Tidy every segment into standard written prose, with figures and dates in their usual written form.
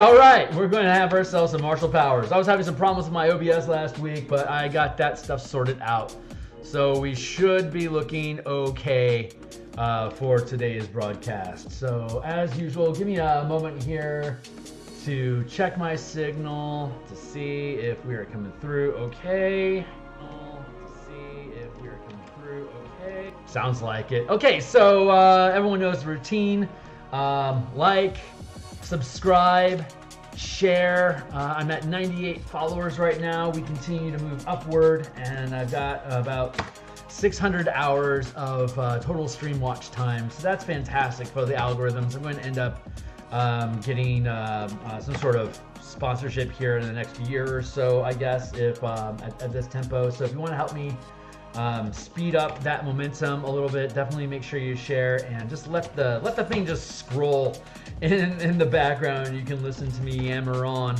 All right, we're going to have ourselves some martial powers. I was having some problems with my OBS last week, but I got that stuff sorted out. So we should be looking okay for today's broadcast. So as usual, give me a moment here to check my signal to see if we are coming through okay. Sounds like it. Okay, so everyone knows the routine. Like, subscribe, share. I'm at 98 followers right now. We continue to move upward, and I've got about 600 hours of total stream watch time. So that's fantastic for the algorithms. I'm going to end up getting some sort of sponsorship here in the next year or so, I guess, if at this tempo. So if you want to help me speed up that momentum a little bit, definitely make sure you share and just let the thing just scroll in the background. You can listen to me yammer on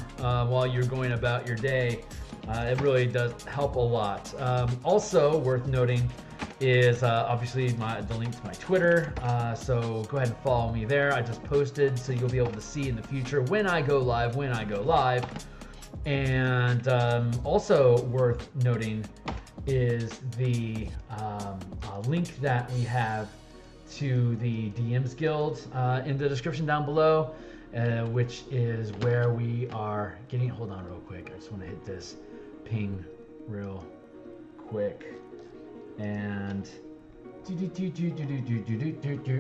while you're going about your day. It really does help a lot. Also worth noting is obviously the link to my Twitter, so go ahead and follow me there. I just posted, so you'll be able to see in the future when I go live. And also worth noting is the link that we have to the DMsGuild in the description down below, which is where we are getting. Hold on real quick. I just want to hit this ping real quick. And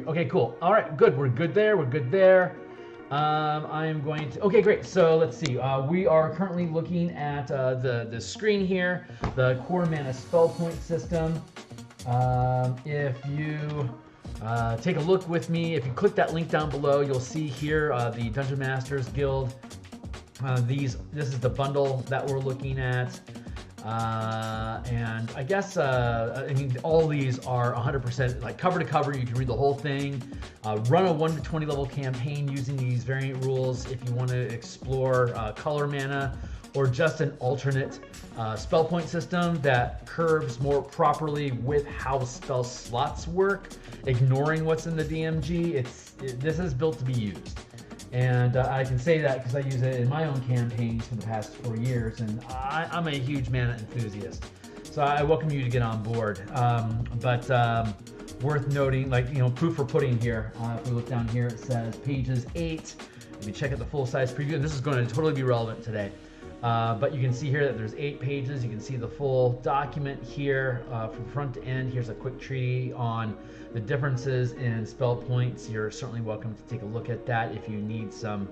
okay, cool. All right, good. We're good there. I'm going to, okay, great. So let's see. We are currently looking at the screen here, the core mana spell point system. If you take a look with me, if you click that link down below, you'll see here the Dungeon Masters Guild. This is the bundle that we're looking at. And I guess, I mean, all these are 100% like cover to cover. You can read the whole thing. Run a 1 to 20 level campaign using these variant rules if you want to explore color mana or just an alternate spell point system that curves more properly with how spell slots work, ignoring what's in the DMG. This is built to be used. And I can say that because I use it in my own campaigns for the past 4 years, and I'm a huge mana enthusiast. So I welcome you to get on board. But worth noting, like, you know, proof for pudding here. If we look down here, it says pages 8. If you check out the full-size preview, and this is going to totally be relevant today. But you can see here that there's 8 pages. You can see the full document here from front to end. Here's a quick treatise on the differences in spell points. You're certainly welcome to take a look at that if you need some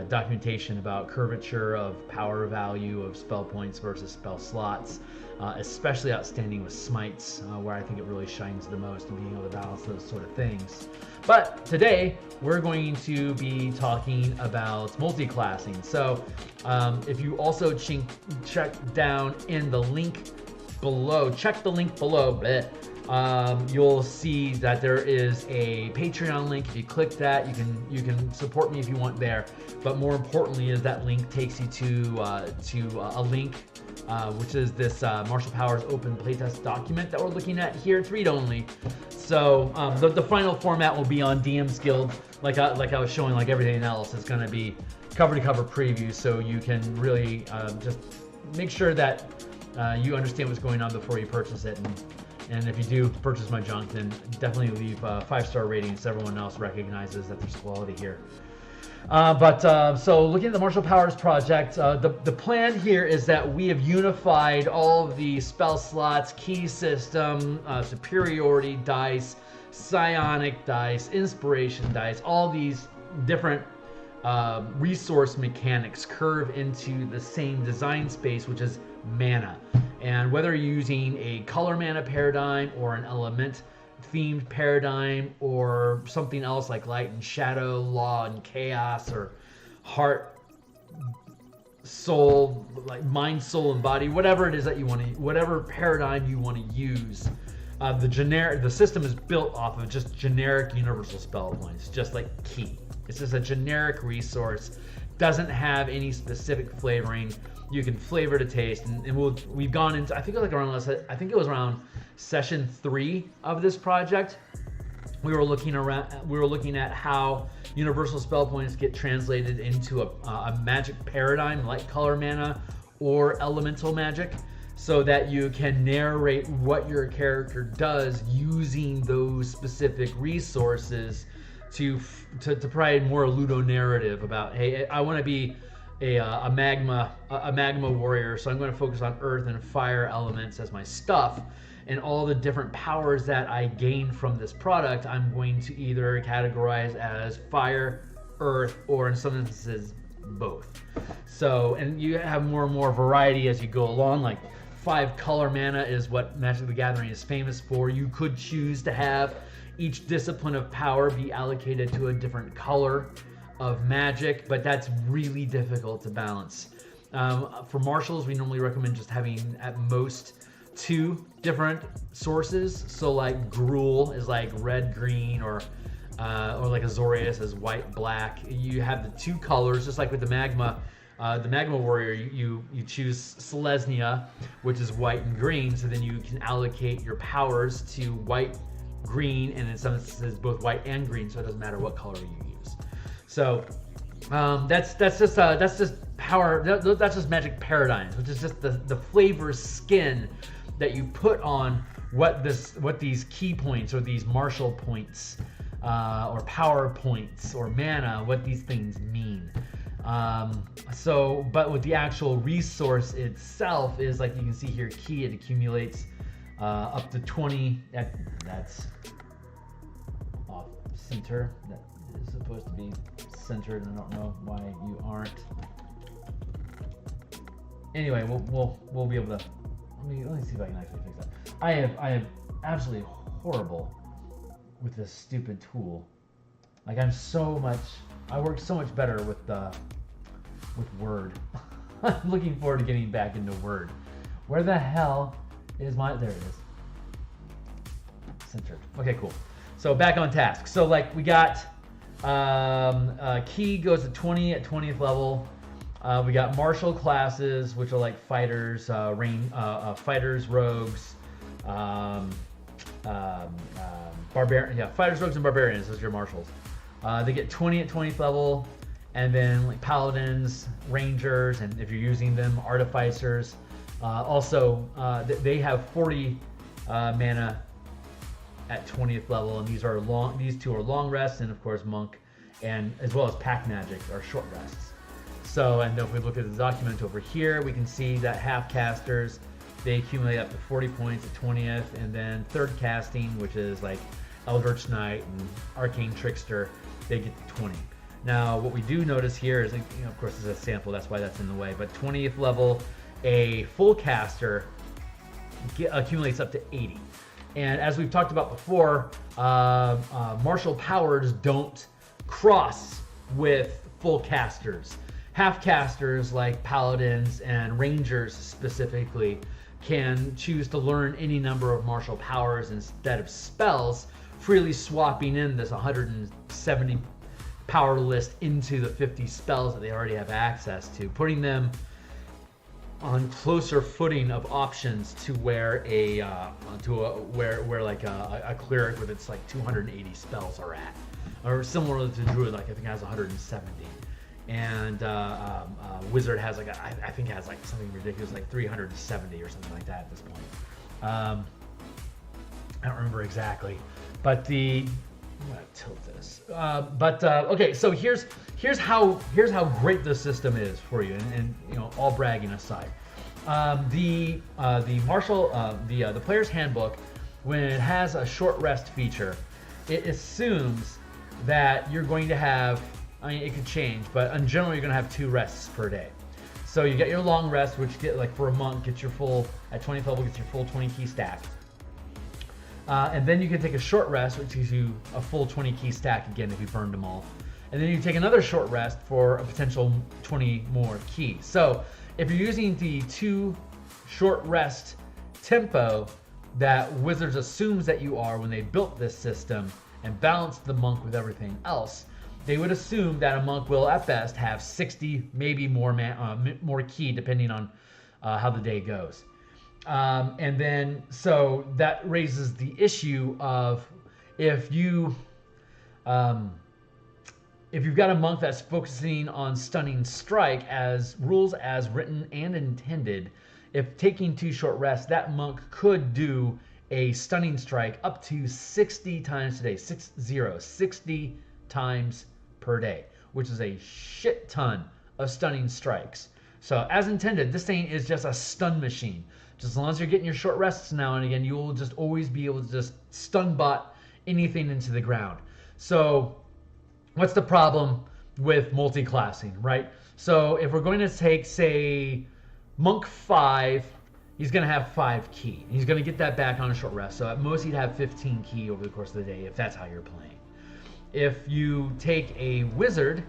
documentation about curvature of power value of spell points versus spell slots, especially outstanding with smites, where I think it really shines the most in being able to balance those sort of things. But today we're going to be talking about multiclassing. So if you also check down in the link below, you'll see that there is a Patreon link. If you click that, you can support me if you want there. But more importantly, is that link takes you to a link which is this Martial Powers open playtest document that we're looking at here. It's read only. So the final format will be on DMsGuild, like I was showing. Like everything else, it's going to be cover to cover preview, so you can really just make sure that you understand what's going on before you purchase it. And if you do purchase my junk, then definitely leave 5-star ratings so everyone else recognizes that there's quality here. So looking at the Martial Powers project, the plan here is that we have unified all of the spell slots, key system, superiority dice, psionic dice, inspiration dice, all these different resource mechanics curve into the same design space, which is mana. And whether you're using a color mana paradigm or an element themed paradigm or something else like light and shadow, law and chaos, or heart, soul, like mind, soul, and body, whatever it is that you want to, whatever paradigm you want to use, the system is built off of just generic universal spell points, just like key. It's just a generic resource, doesn't have any specific flavoring. You can flavor to taste, and we've gone into, I think it was around session 3 of this project. We were looking at how universal spell points get translated into a magic paradigm like color mana or elemental magic, so that you can narrate what your character does using those specific resources to provide more ludonarrative about, hey, I want to be a magma warrior, so I'm going to focus on earth and fire elements as my stuff, and all the different powers that I gain from this product I'm going to either categorize as fire, earth, or in some instances both. So, and you have more and more variety as you go along. Like 5 color mana is what Magic the Gathering is famous for. You could choose to have each discipline of power be allocated to a different color of magic, but that's really difficult to balance. For marshals, we normally recommend just having at most 2 different sources. So like Gruul is like red, green, or like Azorius is white, black. You have the 2 colors, just like with the magma. The magma warrior, you choose Selesnya, which is white and green. So then you can allocate your powers to white, green, and in some instances both white and green. So it doesn't matter what color you use. So that's just power. That's just magic paradigms, which is just the flavor skin that you put on what these key points or these martial points or power points or mana, what these things mean. But with the actual resource itself is, like you can see here, key. It accumulates up to 20. That's off center. That is supposed to be centered. I don't know why you aren't. Anyway, we'll be able to. Let me see if I can actually fix that. I am absolutely horrible with this stupid tool. Like I work so much better with Word. I'm looking forward to getting back into Word. Where the hell is my? There it is. Centered. Okay, cool. So back on task. So like we got key goes to 20 at 20th level. We got martial classes, which are like fighters, fighters, rogues, fighters, rogues, and barbarians. Those are your marshals. They get 20 at 20th level, and then like paladins, rangers, and if you're using them, artificers. They have 40 mana at 20th level, and these two are long rests, and of course monk, and as well as pack magic are short rests. So, and if we look at the document over here, we can see that half casters, they accumulate up to 40 points at 20th, and then third casting, which is like Eldritch Knight and Arcane Trickster, they get to 20. Now, what we do notice here is, of course, this is a sample, that's why that's in the way, but 20th level, a full caster accumulates up to 80. And as we've talked about before, martial powers don't cross with full casters. Half casters like paladins and rangers specifically can choose to learn any number of martial powers instead of spells, freely swapping in this 170 power list into the 50 spells that they already have access to, putting them on closer footing of options to where where like a cleric with its like 280 spells are at, or similar to druid, like I think has 170, and wizard has like I think has like something ridiculous like 370 or something like that at this point. I don't remember exactly, but I'm gonna tilt this. Okay, so here's how great this system is for you, and all bragging aside, the player's handbook, when it has a short rest feature, it assumes that you're going to have, it could change, but in general you're going to have 2 rests per day. So you get your long rest, which get like for a monk gets your full at 20th level, gets your full 20 key stack. And then you can take a short rest, which gives you a full 20 key stack again if you burned them all. And then you take another short rest for a potential 20 more keys. So if you're using the 2 short rest tempo that Wizards assumes that you are when they built this system and balanced the monk with everything else, they would assume that a monk will at best have 60, maybe more key, depending on how the day goes. And then, so that raises the issue of if you if you've got a monk that's focusing on stunning strike as rules as written and intended, if taking 2 short rests, that monk could do a stunning strike up to 60 times a day, 60 times per day, which is a shit ton of stunning strikes. So as intended, this thing is just a stun machine. Just as long as you're getting your short rests now and again, you will just always be able to just stun bot anything into the ground. So what's the problem with multi-classing, right? So if we're going to take, say, Monk 5, he's going to have 5 ki. He's going to get that back on a short rest. So at most he'd have 15 ki over the course of the day if that's how you're playing. If you take a wizard,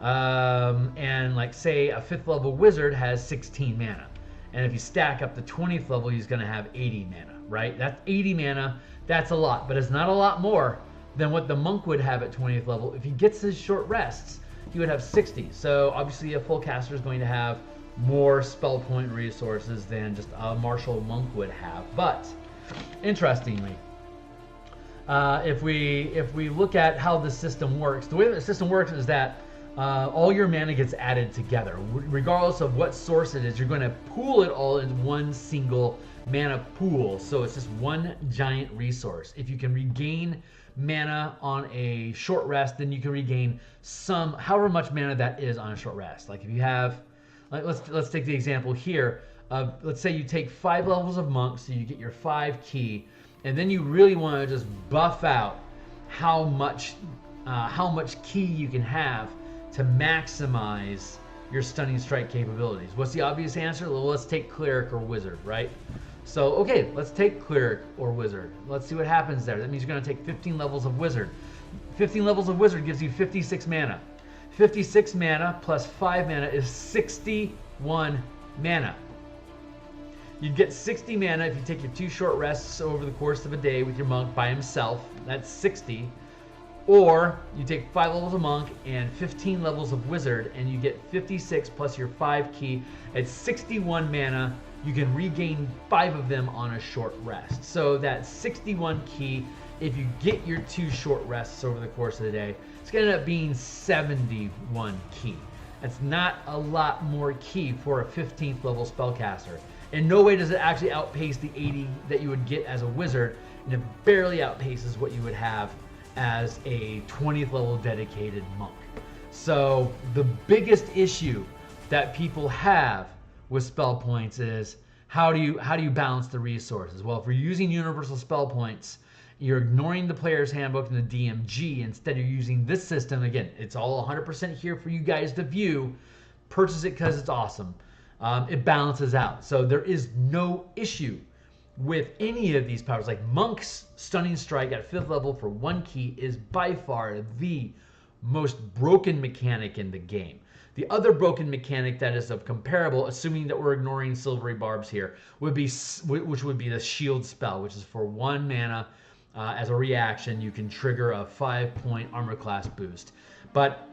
and like say a 5th level wizard has 16 mana. And if you stack up the 20th level, he's going to have 80 mana, right? That's 80 mana. That's a lot, but it's not a lot more than what the monk would have at 20th level. If he gets his short rests, he would have 60. So obviously a full caster is going to have more spell point resources than just a martial monk would have. But interestingly, if we look at how the system works, the way that the system works is that all your mana gets added together. Regardless of what source it is, you're going to pool it all in one single mana pool. So it's just one giant resource. If you can regain mana on a short rest, then you can regain however much mana that is on a short rest. Like if you have, let's take the example here. Let's say you take 5 levels of monk, so you get your 5 ki, and then you really want to just buff out how much ki you can have to maximize your stunning strike capabilities. What's the obvious answer? Well, let's take cleric or wizard, right? So, okay, let's take cleric or wizard. Let's see what happens there. That means you're going to take 15 levels of wizard. 15 levels of wizard gives you 56 mana. 56 mana plus 5 mana is 61 mana. You'd get 60 mana if you take your 2 short rests over the course of a day with your monk by himself. That's 60. Or you take 5 levels of monk and 15 levels of wizard, and you get 56 plus your 5 ki. At 61 mana, you can regain 5 of them on a short rest. So that's 61 ki. If you get your 2 short rests over the course of the day, it's going to end up being 71 ki. That's not a lot more ki for a 15th level spellcaster. In no way does it actually outpace the 80 that you would get as a wizard, and it barely outpaces what you would have as a 20th level dedicated monk. So the biggest issue that people have with spell points is how do you balance the resources? Well, if you're using universal spell points, you're ignoring the player's handbook and the DMG. Instead, you're using this system. Again, it's all 100% here for you guys to view. Purchase it because it's awesome. It balances out. So there is no issue with any of these powers. Like Monk's Stunning Strike at 5th level for 1 ki is by far the most broken mechanic in the game. The other broken mechanic that is of comparable, assuming that we're ignoring Silvery Barbs here, would be the Shield spell, which is for 1 mana. As a reaction, you can trigger a 5-point armor class boost. But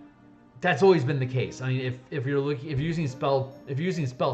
that's always been the case. I mean, if you're using spell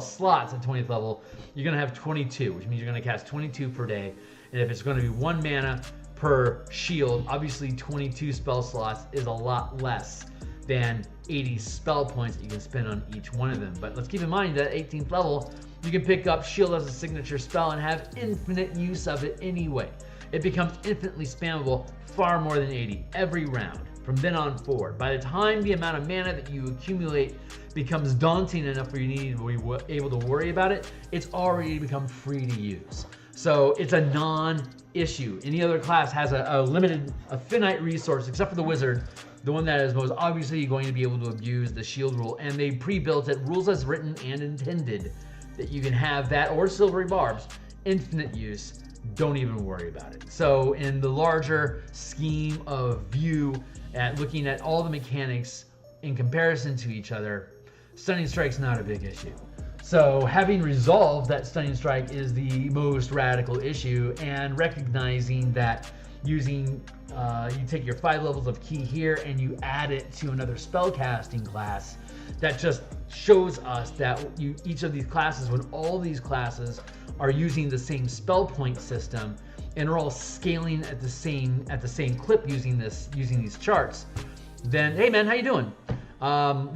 slots at 20th level, you're gonna have 22, which means you're gonna cast 22 per day. And if it's gonna be 1 mana per shield, obviously 22 spell slots is a lot less than 80 spell points that you can spend on each one of them. But let's keep in mind that at 18th level, you can pick up shield as a signature spell and have infinite use of it anyway. It becomes infinitely spammable, far more than 80 every round from then on forward. By the time the amount of mana that you accumulate becomes daunting enough where you need to be able to worry about it, it's already become free to use. So it's a non-issue. Any other class has a finite resource, except for the wizard, the one that is most obviously going to be able to abuse the shield rule, and they pre-built it, rules as written and intended, that you can have that or Silvery Barbs, infinite use. Don't even worry about it. So in the larger scheme of view, at looking at all the mechanics in comparison to each other, Stunning Strike's not a big issue. So having resolved that Stunning Strike is the most radical issue, and recognizing that using, you take your 5 levels of ki here and you add it to another spellcasting class, that just shows us that each of these classes, when all these classes are using the same spell point system and are all scaling at the same clip using these charts, then hey man, how you doing?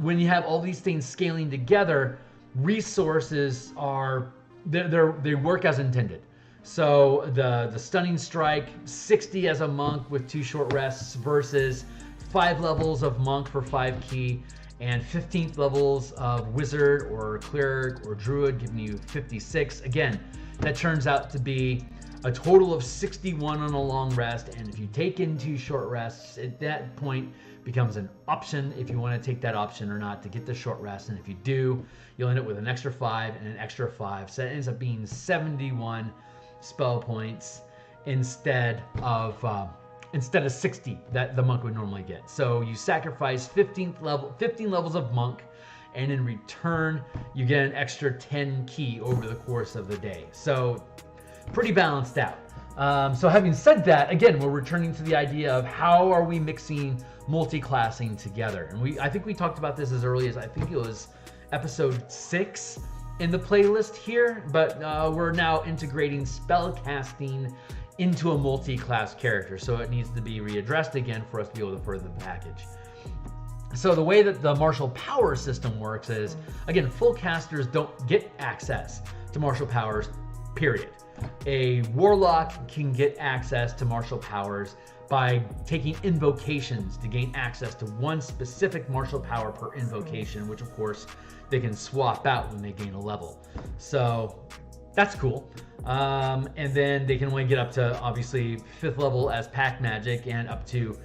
When you have all these things scaling together, resources are they work as intended. So the stunning strike, 60 as a monk with 2 short rests versus 5 levels of monk for 5 ki, and 15th levels of wizard or cleric or druid giving you 56. Again, that turns out to be a total of 61 on a long rest, and if you take in 2 short rests, at that point becomes an option if you want to take that option or not to get the short rest, and if you do, you'll end up with an extra 5 and an extra 5, so it ends up being 71 spell points instead of 60 that the monk would normally get. So you sacrifice 15 levels of monk, and in return you get an extra 10 ki over the course of the day. So pretty balanced out. So having said that, again, we're returning to the idea of how are we mixing multi-classing together. And I think we talked about this as early as, I think it was episode 6 in the playlist here, but we're now integrating spell casting into a multi-class character, so it needs to be readdressed again for us to be able to further the package. So the way that the martial power system works is, again, full casters don't get access to martial powers, period. A warlock can get access to martial powers by taking invocations to gain access to one specific martial power per invocation, which of course they can swap out when they gain a level. So that's cool. And then they can only get up to obviously 5th level as pack magic, and up to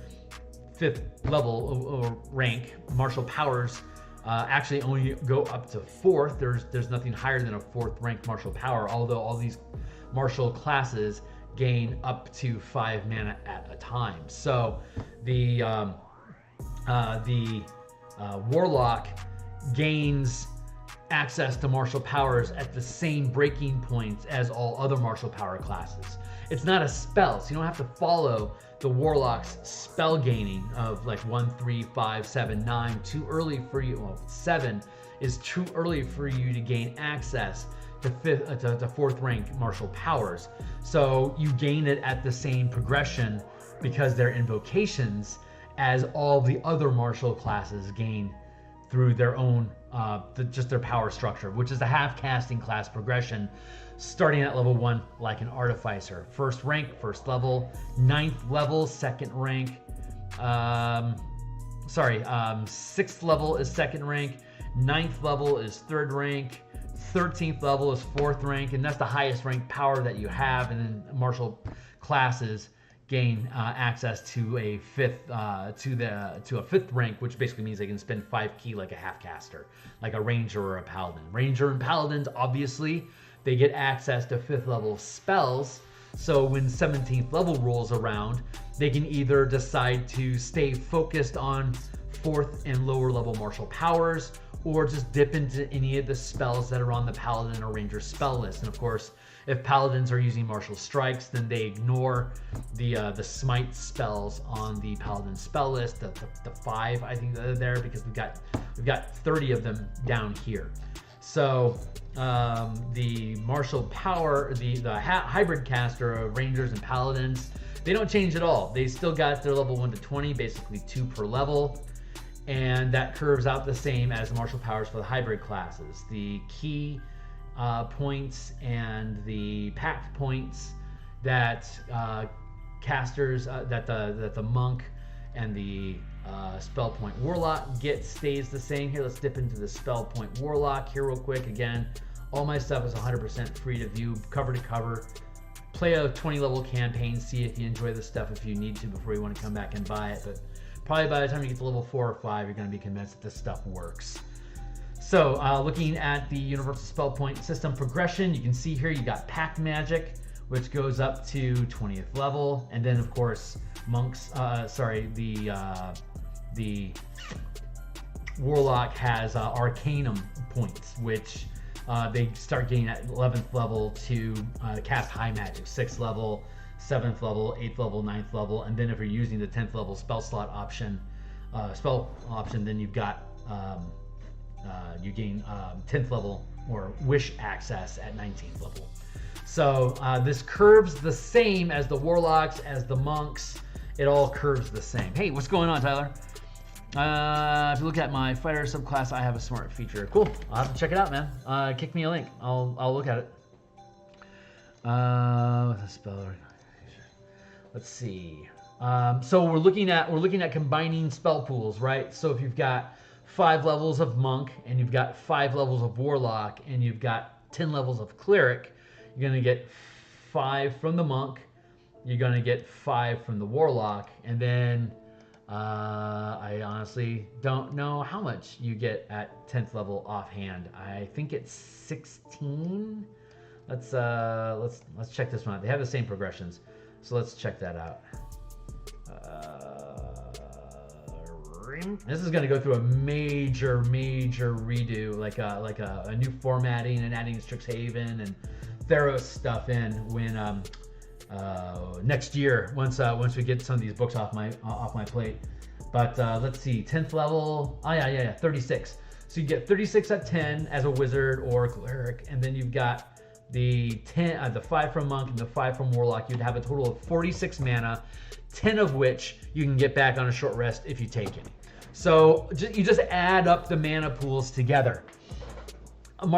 5th level or rank martial powers actually only go up to 4th. There's nothing higher than a 4th rank martial power, although all these martial classes gain up to 5 mana at a time. So the warlock gains access to martial powers at the same breaking points as all other martial power classes. It's not a spell, so you don't have to follow the warlock's spell gaining of like 1, 3, 5, 7, 9, too early for you. Well, 7 is too early for you to gain access to 4th rank martial powers. So you gain it at the same progression because they're invocations as all the other martial classes gain through their own just their power structure, which is the half casting class progression, starting at level 1 like an artificer. 1st rank, 1st level, 9th level, 2nd rank. 6th level is 2nd rank, 9th level is 3rd rank, 13th level is 4th rank, and that's the highest rank power that you have. And then martial classes gain access to a 5th rank, which basically means they can spend 5 ki like a half caster, like a ranger or a paladin. Ranger and paladins, obviously, they get access to 5th level spells. So when 17th level rolls around, they can either decide to stay focused on 4th and lower level martial powers, or just dip into any of the spells that are on the paladin or ranger spell list. And of course, if paladins are using martial strikes, then they ignore the smite spells on the paladin spell list, the 5 I think that are there, because we've got 30 of them down here. So the martial power, the hybrid caster of rangers and paladins, they don't change at all. They still got their level 1 to 20, basically 2 per level. And that curves out the same as the martial powers for the hybrid classes. The key points and the pact points that casters, that the monk and the spell point warlock stays the same. Here, let's dip into the spell point warlock here real quick. Again, all my stuff is 100% free to view, cover to cover. Play a 20 level campaign, see if you enjoy the stuff if you need to before you want to come back and buy it. But probably by the time you get to level 4 or 5, you're going to be convinced that this stuff works. So looking at the universal spell point system progression, you can see here you got pact magic, which goes up to 20th level, and then of course monks. The warlock has arcanum points, which they start getting at 11th level to cast high magic, 6th level, 7th level, 8th level, 9th level, and then if you're using the 10th level spell slot option, then you've got you gain 10th level or wish access at 19th level. So this curves the same as the warlocks, as the monks. It all curves the same. Hey, what's going on, Tyler? If you look at my fighter subclass, I have a smart feature. Cool. I'll have to check it out, man. Kick me a link. I'll look at it. What's a spell? Let's see. So we're looking at combining spell pools, right? So if you've got 5 levels of monk and you've got 5 levels of warlock and you've got 10 levels of cleric, you're gonna get 5 from the monk. You're gonna get 5 from the warlock, and then I honestly don't know how much you get at 10th level offhand. I think it's 16. Let's check this one out. They have the same progressions, so let's check that out. This is going to go through a major redo, like a new formatting and adding Strixhaven and Theros stuff in when next year once we get some of these books off my plate. But let's see, 10th level. Oh yeah, 36. So you get 36 at 10 as a wizard or cleric, and then you've got the 5 from monk and the 5 from warlock. You'd have a total of 46 mana, 10 of which you can get back on a short rest if you take any. So you just add up the mana pools together. A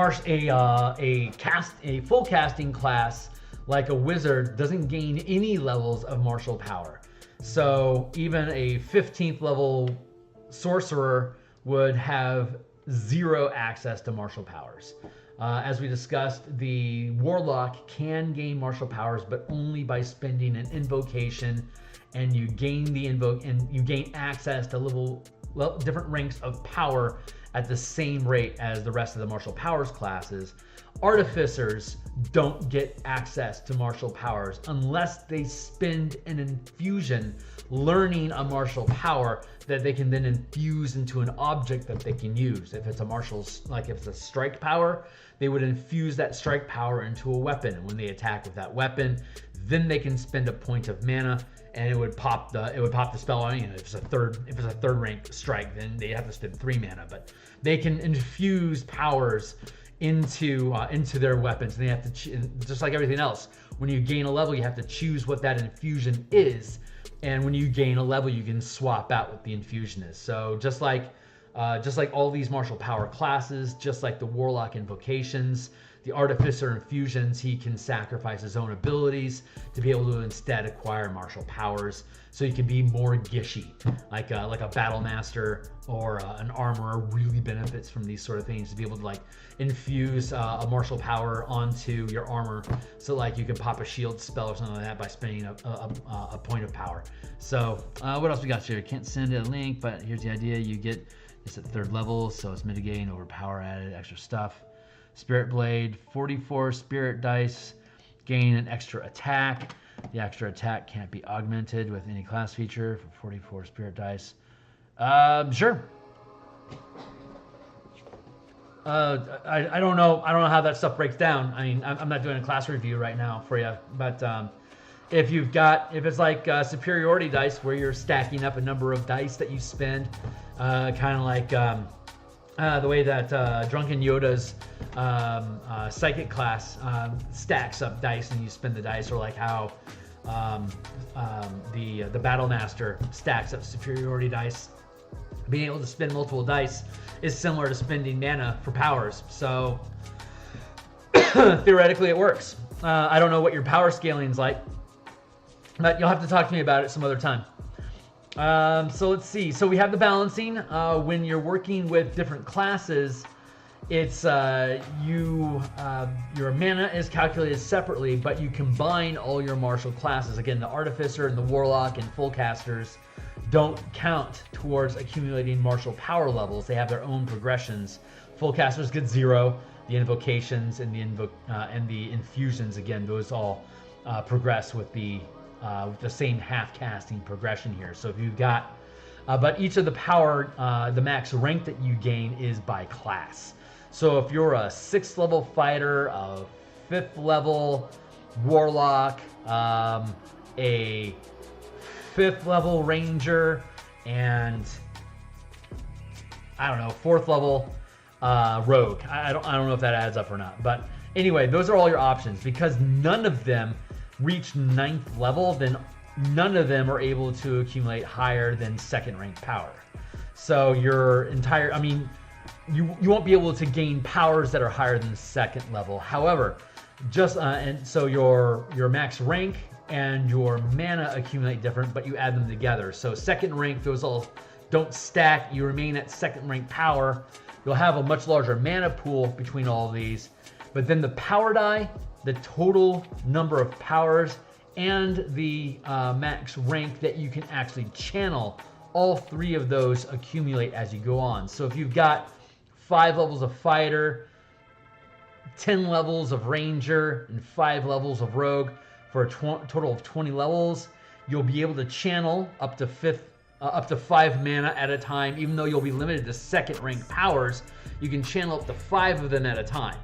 full casting class like a wizard doesn't gain any levels of martial power. So even a 15th level sorcerer would have 0 access to martial powers. As we discussed, the warlock can gain martial powers, but only by spending an invocation, and you gain access to different ranks of power at the same rate as the rest of the martial powers classes. Artificers don't get access to martial powers unless they spend an infusion learning a martial power that they can then infuse into an object that they can use. If it's if it's a strike power, they would infuse that strike power into a weapon, and when they attack with that weapon, then they can spend a point of mana, and it would pop the spell on. If it's a third rank strike, then they have to spend 3 mana. But they can infuse powers into their weapons, and they have to just like everything else. When you gain a level, you have to choose what that infusion is, and when you gain a level, you can swap out what the infusion is. So just like all these martial power classes, just like the warlock invocations, the artificer infusions, he can sacrifice his own abilities to be able to instead acquire martial powers, so he can be more gishy. Like a battle master or an armorer really benefits from these sort of things, to be able to infuse a martial power onto your armor, so you can pop a shield spell or something like that by spending a point of power. So what else we got here? Can't send a link, but here's the idea. You get this at 3rd level, so it's mitigating over power added, extra stuff. Spirit Blade, 44 spirit dice, gain an extra attack. The extra attack can't be augmented with any class feature for 44 spirit dice. Sure. I don't know how that stuff breaks down. I mean, I'm not doing a class review right now for you, but if it's like superiority dice, where you're stacking up a number of dice that you spend, kind of like the way that Drunken Yoda's psychic class stacks up dice and you spend the dice, or like how the Battle Master stacks up superiority dice. Being able to spend multiple dice is similar to spending mana for powers. So theoretically it works. I don't know what your power scaling is like, but you'll have to talk to me about it some other time. So let's see. So we have the balancing. When you're working with different classes, it's your mana is calculated separately, but you combine all your martial classes. Again, the Artificer and the Warlock and Full Casters don't count towards accumulating martial power levels. They have their own progressions. Full Casters get 0. The invocations and the infusions, again, those all progress with the same half casting progression here. So if you've got, but each of the power, the max rank that you gain is by class. So if you're a 6th level fighter, a 5th level warlock, a 5th level ranger, and I don't know, 4th level rogue. I don't know if that adds up or not. But anyway, those are all your options. Because none of them reach 9th level, then none of them are able to accumulate higher than 2nd rank power. So your entire, I mean, you won't be able to gain powers that are higher than second level. However, just and so your max rank and your mana accumulate different, but you add them together. So second rank, those all don't stack. You remain at second rank power. You'll have a much larger mana pool between all of these. But then the power die, the total number of powers, and the max rank that you can actually channel, all three of those accumulate as you go on. So if you've got 5 levels of fighter, 10 levels of ranger, and 5 levels of rogue for a total of 20 levels, you'll be able to channel up to 5 mana at a time. Even though you'll be limited to second rank powers, you can channel up to 5 of them at a time.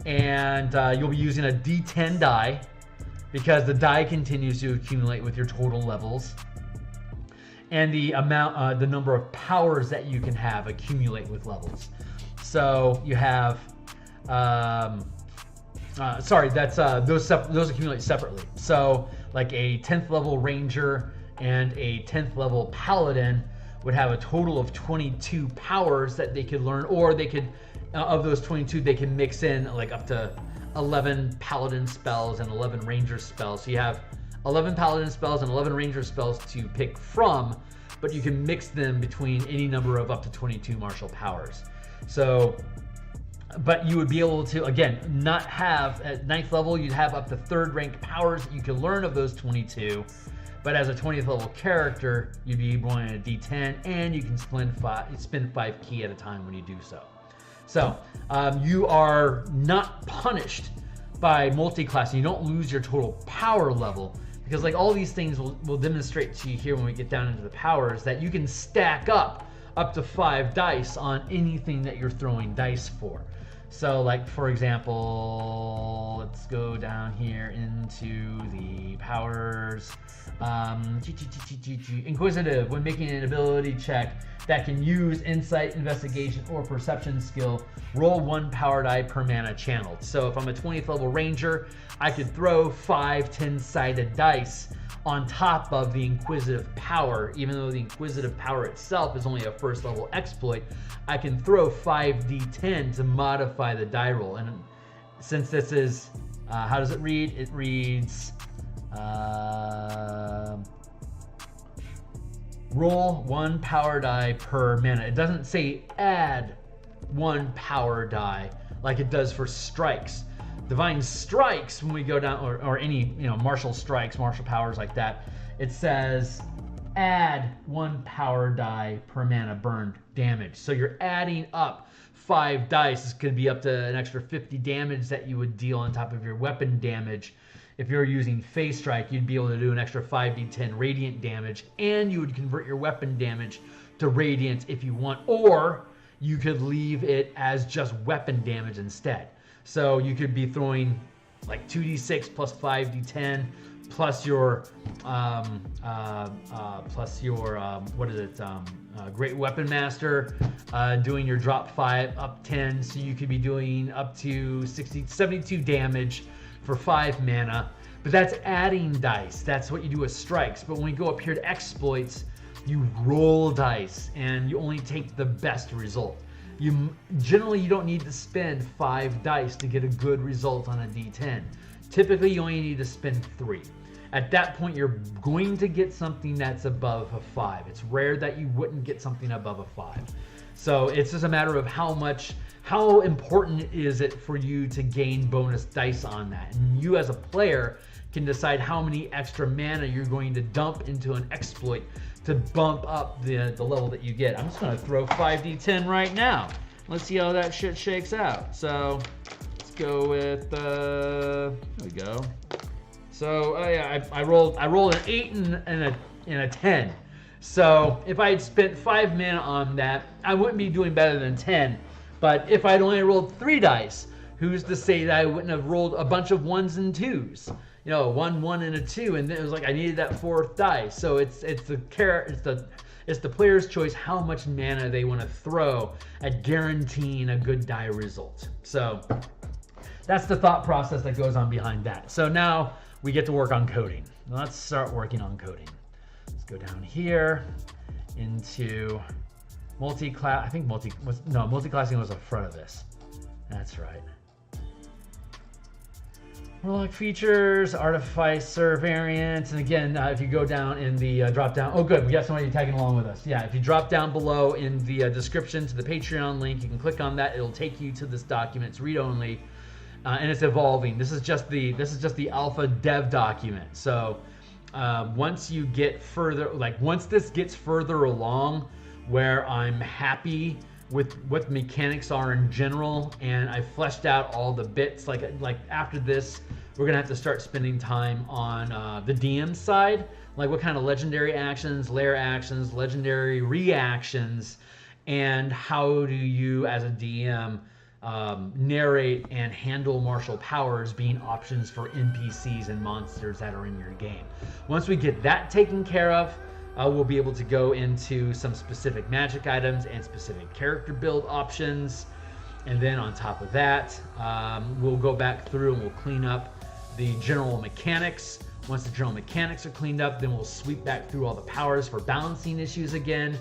And you'll be using a D10 die, because the die continues to accumulate with your total levels. And the amount, the number of powers that you can have accumulate with levels. So you have, sorry, that's those accumulate separately. So like a 10th level ranger and a 10th level paladin would have a total of 22 powers that they could learn, or they could, of those 22, they can mix in like up to 11 paladin spells and 11 ranger spells. So you have 11 paladin spells and 11 ranger spells to pick from, but you can mix them between any number of up to 22 martial powers. So, but you would be able to, again, not have, at 9th level, you'd have up to 3rd rank powers that you can learn of those 22. But as a 20th level character, you'd be rolling a D10, and you can spend 5 ki at a time when you do so. So you are not punished by multi-classing. You don't lose your total power level, because like all these things will demonstrate to you here when we get down into the powers, that you can stack up to 5 dice on anything that you're throwing dice for. So like, for example, let's go down here into the powers. Inquisitive, when making an ability check that can use insight, investigation, or perception skill, roll 1 power die per mana channeled. So if I'm a 20th level ranger, I could throw 5 10-sided dice on top of the inquisitive power. Even though the inquisitive power itself is only a 1st level exploit, I can throw 5d10 to modify the die roll. And since this is, how does it read? It reads, roll 1 power die per mana. It doesn't say add 1 power die like it does for strikes. Divine strikes, when we go down, or any, martial strikes, martial powers like that, it says add 1 power die per mana burned damage. So you're adding up 5 dice. It's going to be up to an extra 50 damage that you would deal on top of your weapon damage. If you're using Phase Strike, you'd be able to do an extra 5d10 radiant damage, and you would convert your weapon damage to radiant if you want, or you could leave it as just weapon damage instead. So you could be throwing like 2d6 plus 5d10 plus your Great Weapon Master, doing your drop 5 up 10. So you could be doing up to 72 damage for 5 mana. But that's adding dice. That's what you do with strikes. But when we go up here to exploits, you roll dice and you only take the best result. Generally, you don't need to spend 5 dice to get a good result on a D10. Typically, you only need to spend 3. At that point, you're going to get something that's above a 5. It's rare that you wouldn't get something above a 5. So it's just a matter of how important is it for you to gain bonus dice on that. And you as a player can decide how many extra mana you're going to dump into an exploit to bump up the level that you get. I'm just going to throw 5d10 right now. Let's see how that shit shakes out. So let's go with, there we go. So yeah, I rolled an 8 and a 10. So if I had spent 5 mana on that, I wouldn't be doing better than 10. But if I'd only rolled 3 dice, who's to say that I wouldn't have rolled a bunch of 1s and 2s? 1, 1, and a 2, and it was like I needed that 4th dice. So it's the player's choice how much mana they want to throw at guaranteeing a good die result. So that's the thought process that goes on behind that. So now we get to work on coding. Let's start working on coding. Let's go down here into I think multiclassing was the front of this. That's right. Warlock features, Artificer variants, and again, if you go down in the drop down, oh good, we got somebody tagging along with us. Yeah, if you drop down below in the description to the Patreon link, you can click on that. It'll take you to this document. It's read only, and it's evolving. This is just the alpha dev document. So once you get further, like once this gets further along, where I'm happy with what the mechanics are in general, and I fleshed out all the bits. Like after this, we're gonna have to start spending time on the DM side, like what kind of legendary actions, lair actions, legendary reactions, and how do you as a DM narrate and handle martial powers being options for NPCs and monsters that are in your game. Once we get that taken care of, we'll be able to go into some specific magic items and specific character build options. And then on top of that, we'll go back through and we'll clean up the general mechanics. Once the general mechanics are cleaned up, then we'll sweep back through all the powers for balancing issues again.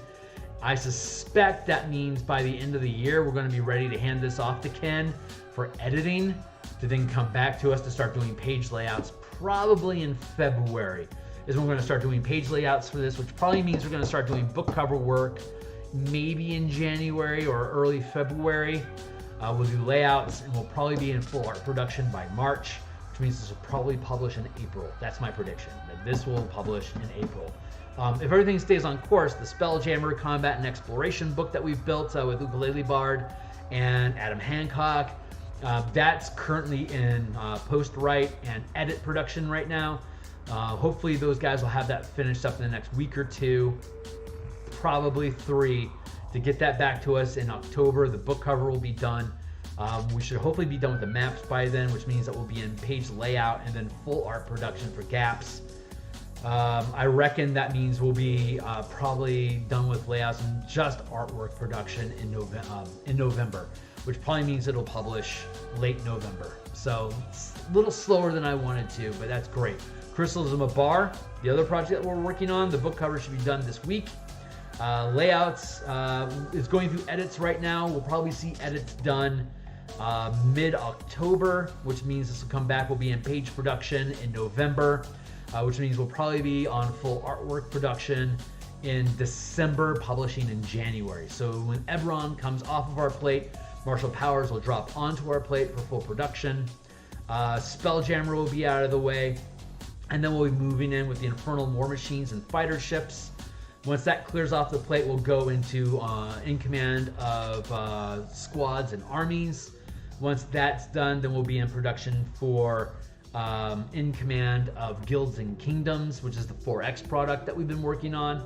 I suspect that means by the end of the year, we're going to be ready to hand this off to Ken for editing, to then come back to us to start doing page layouts, probably in February. Is when we're going to start doing page layouts for this, which probably means we're going to start doing book cover work maybe in January or early February. We'll do layouts, and we'll probably be in full art production by March, which means this will probably publish in April. That's my prediction, that this will publish in April. If everything stays on course, the Spelljammer Combat and Exploration book that we've built with Ukulele Bard and Adam Hancock, that's currently in post-write and edit production right now. Hopefully those guys will have that finished up in the next week or two, probably 3, to get that back to us in October. The book cover will be done. We should hopefully be done with the maps by then, which means that we'll be in page layout and then full art production for gaps. I reckon that means we'll be probably done with layouts and just artwork production in November, which probably means it'll publish late November. So it's a little slower than I wanted to, but that's great. Crystals of Mabar, the other project that we're working on, the book cover should be done this week. Layouts is going through edits right now. We'll probably see edits done mid-October, which means this will come back. We'll be in page production in November, which means we'll probably be on full artwork production in December, publishing in January. So when Ebron comes off of our plate, martial powers will drop onto our plate for full production. Spelljammer will be out of the way. And then we'll be moving in with the Infernal War Machines and fighter ships. Once that clears off the plate, we'll go into in command of squads and armies. Once that's done, then we'll be in production for in command of guilds and kingdoms, which is the 4X product that we've been working on.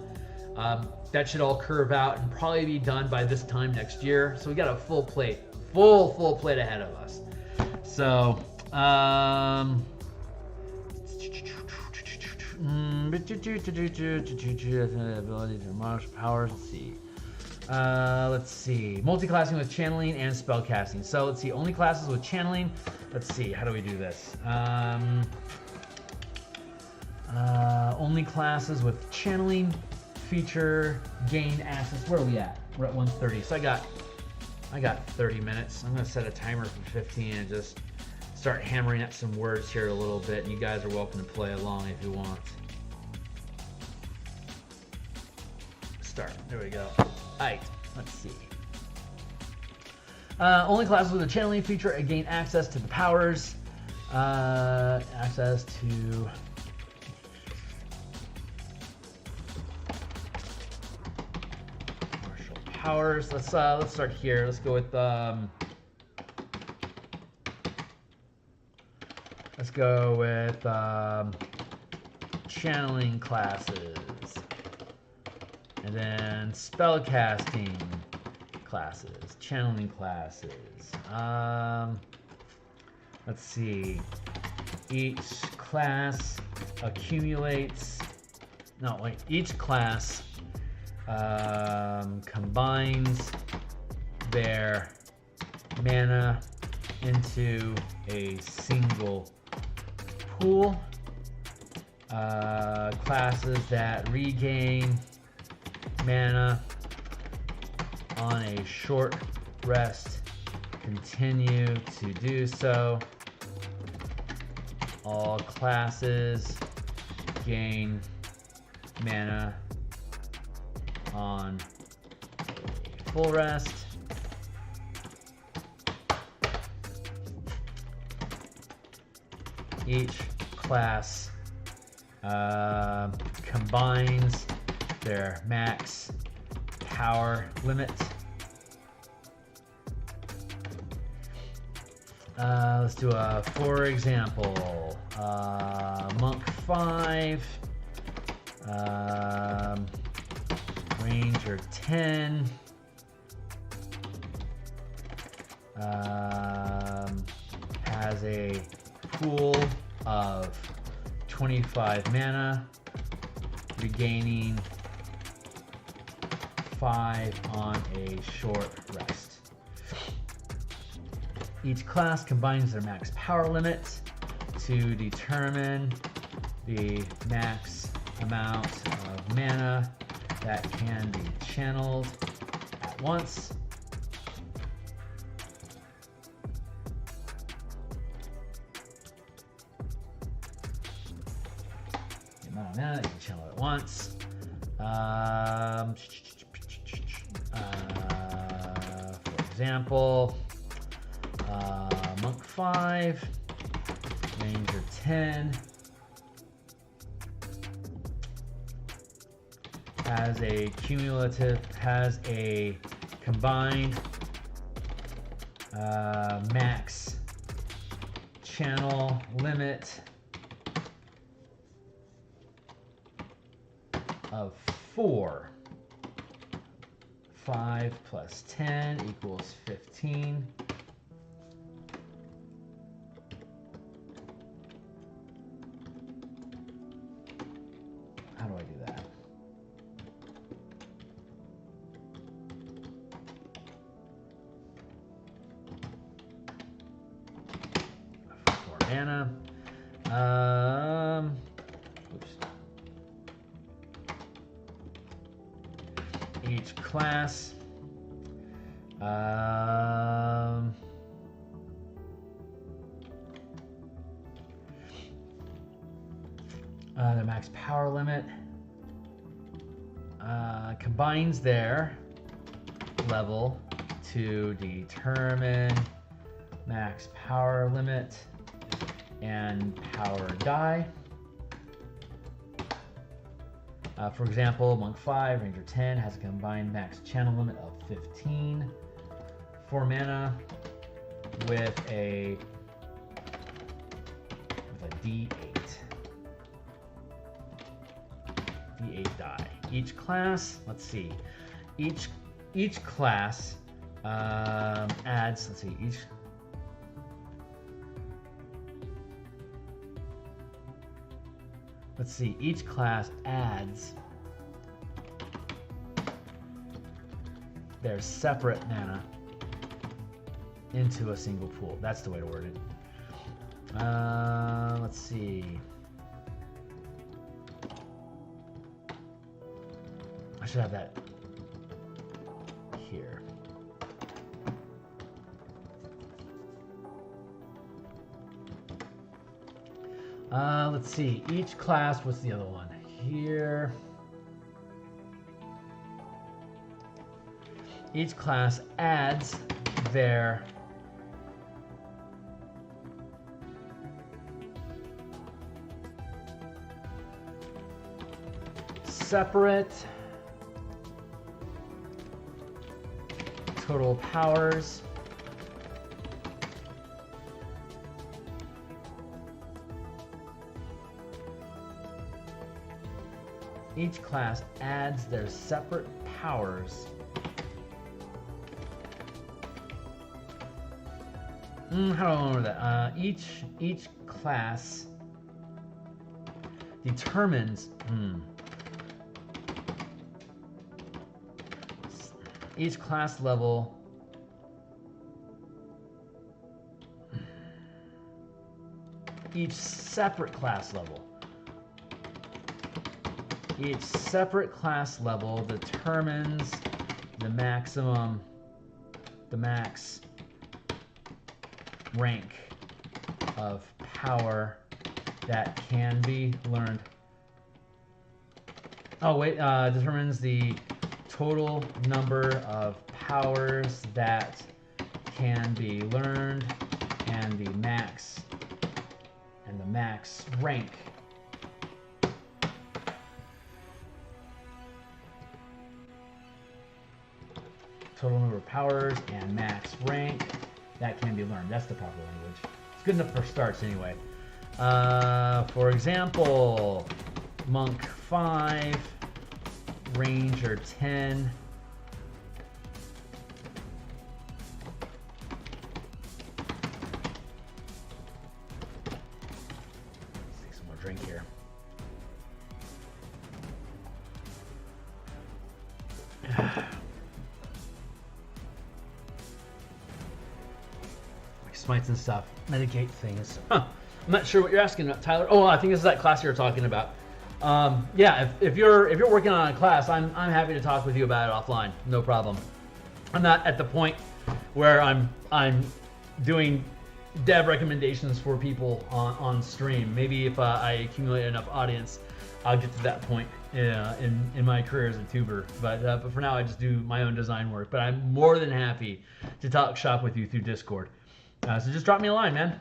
That should all curve out and probably be done by this time next year. So we got a full plate, full plate ahead of us. So ability to martial powers. Let's see. Multiclassing with channeling and spellcasting. So let's see. Only classes with channeling. Let's see. How do we do this? Only classes with channeling feature gain access. Where are we at? We're at 1:30. So I got 30 minutes. I'm gonna set a timer for 15 and just start hammering at some words here a little bit. You guys are welcome to play along if you want. Start. There we go. Alright, let's see. Only classes with a channeling feature gain access to the powers. Access to martial powers. Let's start here. Let's go with channeling classes, and then spellcasting classes, channeling classes. Let's see. Each class accumulates. No, wait. Each class combines their mana into a single pool. Classes that regain mana on a short rest, continue to do so. All classes gain mana on a full rest. Each class combines their max power limit. Let's do a, for example, Monk 5, Ranger 10, has a pool of 25 mana, regaining 5 on a short rest. Each class combines their max power limit to determine the max amount of mana that can be channeled at once. The amount of mana that you can channel at once. For example, Monk 5, Ranger 10 has a combined max channel limit of 4. 5 plus 10 equals 15. How do I do that? For mana. Oops. Each class the max power limit combines their level to determine max power limit and power die. For example, Monk 5, Ranger 10 has a combined max channel limit of 15. 4 mana with a D8. D8 die. Each class, let's see, each class adds, let's see, each class adds their separate mana into a single pool. That's the way to word it. Let's see. I should have that here. Let's see. Each class, what's the other one? Here. Each class adds their separate total powers each class adds their separate powers how do I remember that? Each class determines each class level each separate class level determines the max rank of power that can be learned. Oh wait, determines the total number of powers that can be learned and the max rank. Total number of powers and max rank that can be learned. That's the proper language. It's good enough for starts anyway. For example, Monk 5, Ranger 10. Let's take some more drink here. Smites and stuff, medicate things. Huh. I'm not sure what you're asking about, Tyler. Oh, I think this is that class you're talking about. Yeah, if you're working on a class, I'm happy to talk with you about it offline. No problem. I'm not at the point where I'm doing dev recommendations for people on stream. Maybe if I accumulate enough audience, I'll get to that point in my career as a tuber. But for now, I just do my own design work. But I'm more than happy to talk shop with you through Discord. So just drop me a line, man.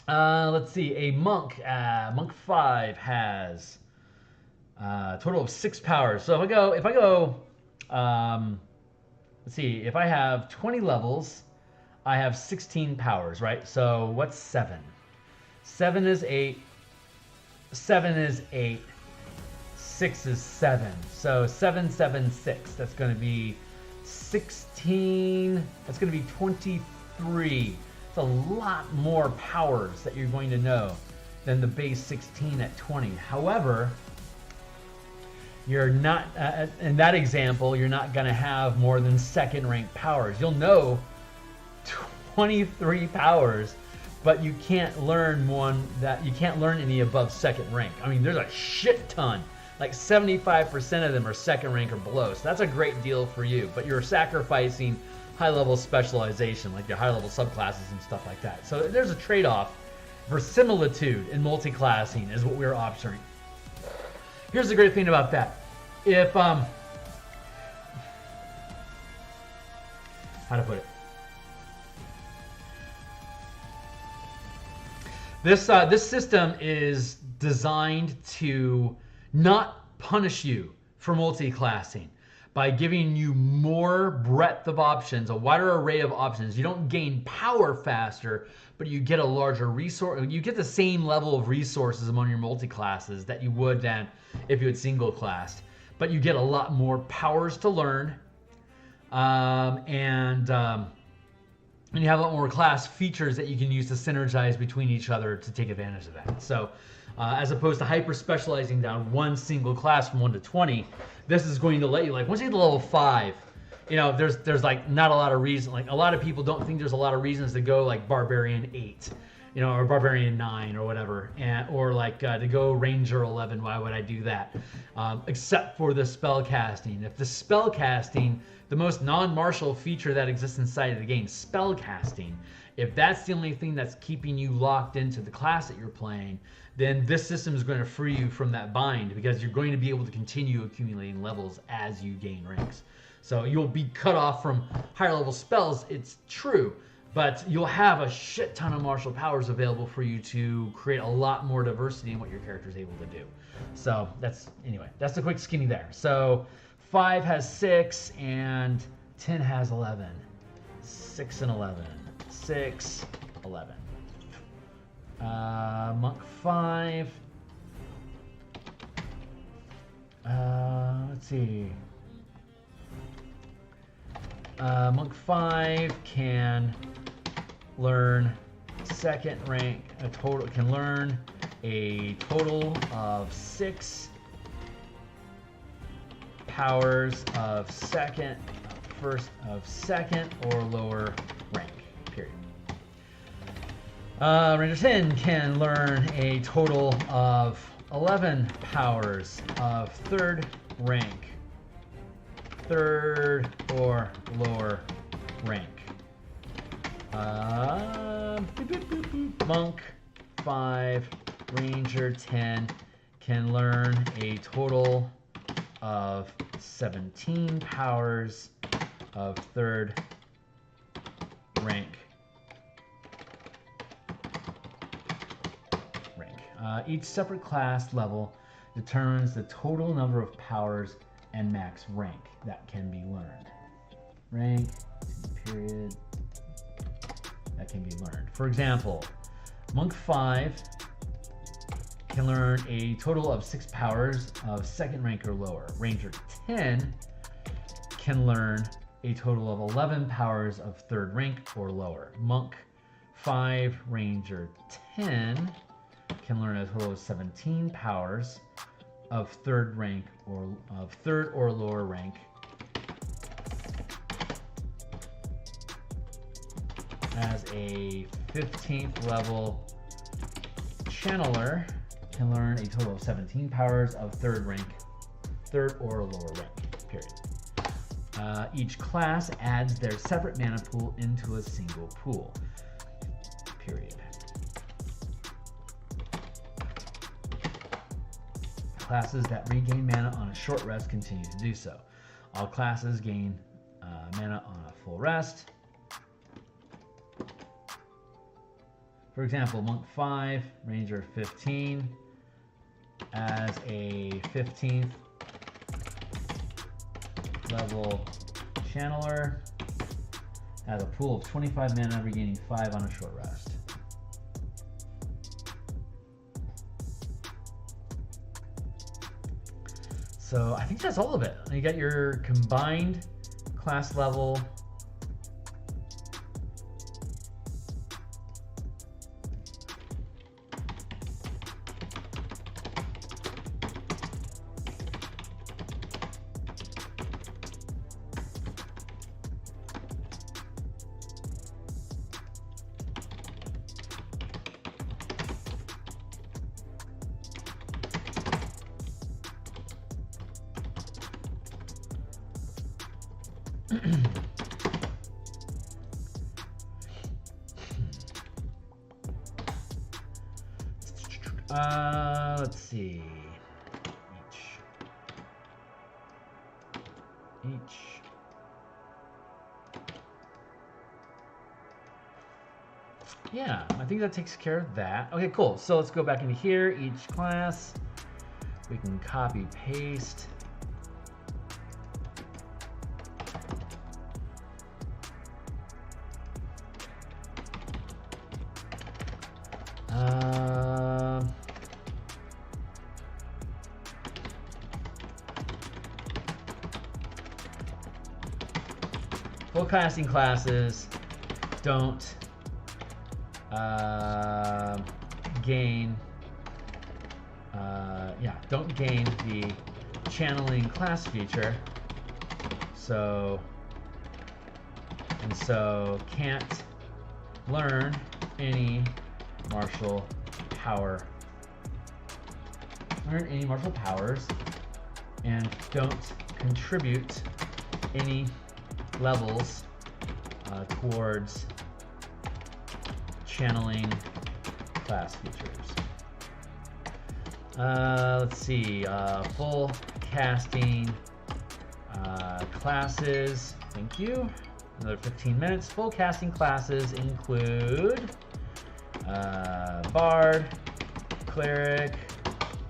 Let's see. A monk 5 has a total of 6 powers. So if I go, let's see. If I have 20 levels, I have 16 powers, right? So what's 7? 7 is 8. 7 is 8. 6 is 7. So 7, 7, 6. That's going to be 16. That's going to be 23. It's a lot more powers that you're going to know than the base 16 at 20. However, you're not, in that example, you're not going to have more than second rank powers. You'll know 23 powers, but you can't learn any above second rank. I mean, there's a shit ton. Like 75% of them are second rank or below. So that's a great deal for you, but you're sacrificing high-level specialization, like your high-level subclasses and stuff like that. So there's a trade-off. Verisimilitude in multi-classing is what we're offering. Here's the great thing about that. If, how to put it? This system is designed to not punish you for multi-classing by giving you more breadth of options, a wider array of options. You don't gain power faster, but you get a larger resource. You get the same level of resources among your multi-classes that you would then if you had single-classed. But you get a lot more powers to learn, and you have a lot more class features that you can use to synergize between each other to take advantage of that. So as opposed to hyper specializing down one single class from 1 to 20, this is going to let you, like, once you get to level 5, you know, there's like not a lot of reason. Like, a lot of people don't think there's a lot of reasons to go like Barbarian 8, you know, or Barbarian 9 or whatever, or like to go Ranger 11. Why would I do that? Except for the spell casting. If the spell casting, the most non-martial feature that exists inside of the game, spell casting, if that's the only thing that's keeping you locked into the class that you're playing, then this system is going to free you from that bind, because you're going to be able to continue accumulating levels as you gain ranks. So you'll be cut off from higher level spells, it's true, but you'll have a shit ton of martial powers available for you to create a lot more diversity in what your character is able to do. So that's the quick skinny there. So 5 has 6 and 10 has 11. 6 and 11. 6, 11. Monk 5. Let's see. Monk 5 can learn second rank. Can learn a total of 6 powers of second or lower rank. Period. Ranger 10 can learn a total of 11 powers of third rank 3rd or lower rank. Monk 5, Ranger 10 can learn a total of 17 powers of 3rd rank. Each separate class level determines the total number of powers and max rank that can be learned. Rank, period, that can be learned. For example, Monk 5 can learn a total of 6 powers of 2nd rank or lower. Ranger 10 can learn a total of 11 powers of 3rd rank or lower. Monk 5, Ranger 10 can learn a total of 17 powers of 3rd rank or of 3rd or lower rank. As a 15th level channeler can learn a total of 17 powers of 3rd rank, 3rd or lower rank, period. Each class adds their separate mana pool into a single pool, period. Classes that regain mana on a short rest continue to do so. All classes gain mana on a full rest. For example, Monk 5, Ranger 15, as a 15th level channeler, has a pool of 25 mana, regaining 5 on a short rest. So I think that's all of it. You got your combined class level. Let's see. Each. Yeah, I think that takes care of that. Okay, cool. So let's go back into here. Each class. We can copy paste. Full casting classes don't gain don't gain the channeling class feature, so can't learn any martial powers, and don't contribute any levels towards channeling class features. Let's see, full casting classes, thank you. Another 15 minutes. Full casting classes include Bard, Cleric,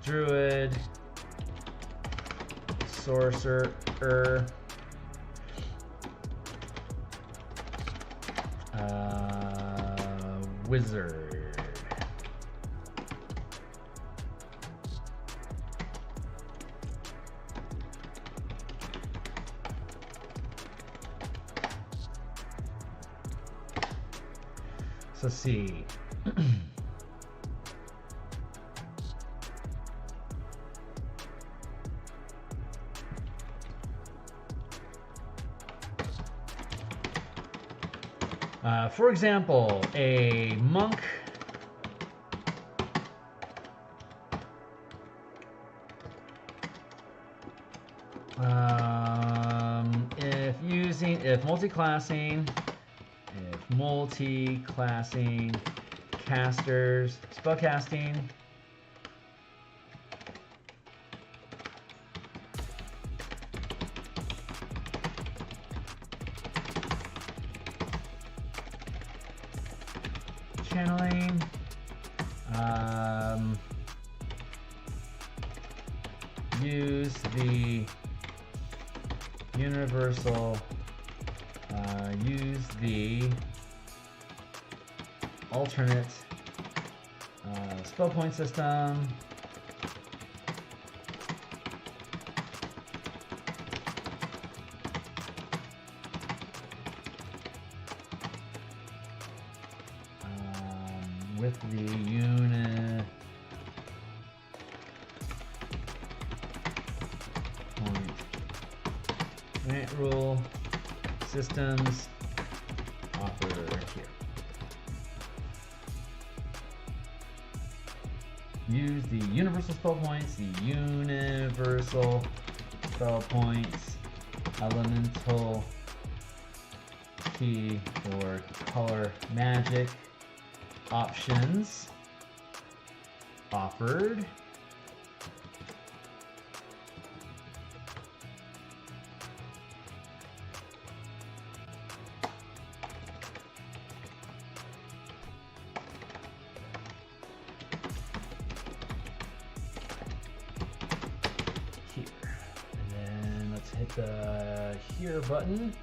Druid, Sorcerer, Wizard. So let's see. For example, a monk if multiclassing casters, spellcasting, channeling, use the universal, use the alternate spell point system, with the unit rule systems offer here. Use the universal spell points, elemental key for color magic options offered. Here. And then let's hit the here button.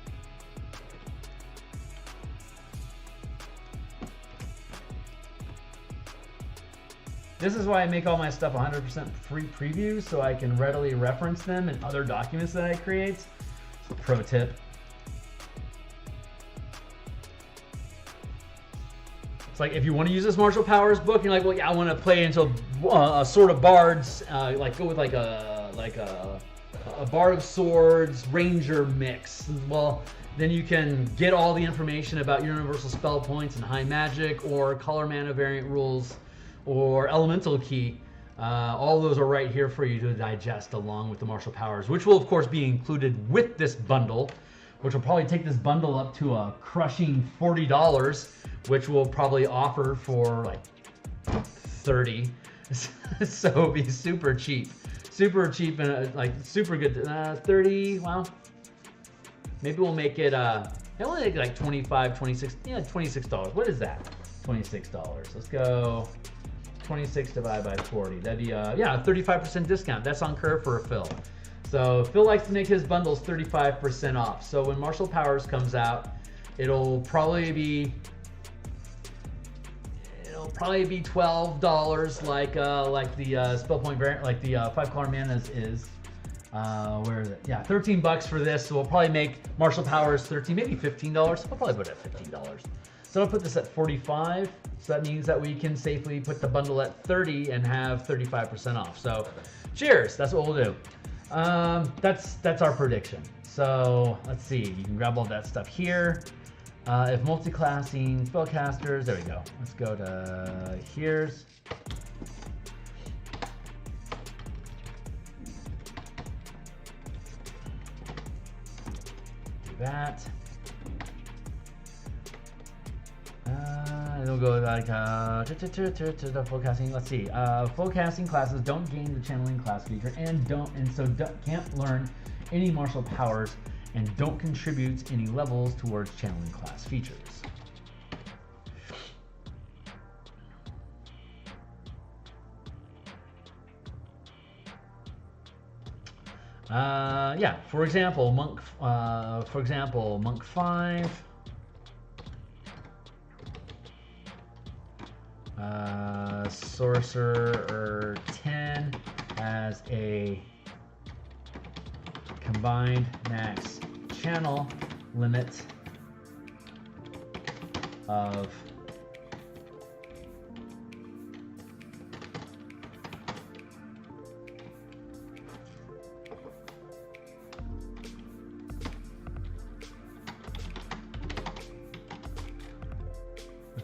This is why I make all my stuff 100% free preview, so I can readily reference them in other documents that I create. So pro tip. It's like if you want to use this Martial Powers book, you're like, well, yeah, I want to play into a Sword of Bards, like go with like a Bard of Swords Ranger mix. Well, then you can get all the information about universal spell points and high magic or color mana variant rules, or elemental key. All those are right here for you to digest along with the Martial Powers, which will of course be included with this bundle, which will probably take this bundle up to a crushing $40, which we'll probably offer for like $30. So it'll be super cheap and like super good. 30, well, maybe we'll make it only like 25, 26, yeah, $26. What is that? $26. Let's go 26 divided by 40. That'd be yeah, 35% discount. That's on Curve for a Phil. So Phil likes to make his bundles 35% off. So when Martial Powers comes out, it'll probably be $12 like the spell point variant, like the 5 color manas is. Where is it? Yeah, $13 for this. So we'll probably make Martial Powers 13, maybe $15. We'll probably put it at $15. So I'll put this at 45. So that means that we can safely put the bundle at 30 and have 35% off. So cheers, that's what we'll do. That's our prediction. So let's see, you can grab all that stuff here. If multiclassing spellcasters, there we go. Let's go to here's. Do that. It'll go like the full-casting. Let's see. Full-casting classes don't gain the channeling class feature and can't learn any martial powers and don't contribute any levels towards channeling class features. Yeah. For example, Monk 5. Sorcerer 10 has a combined max channel limit of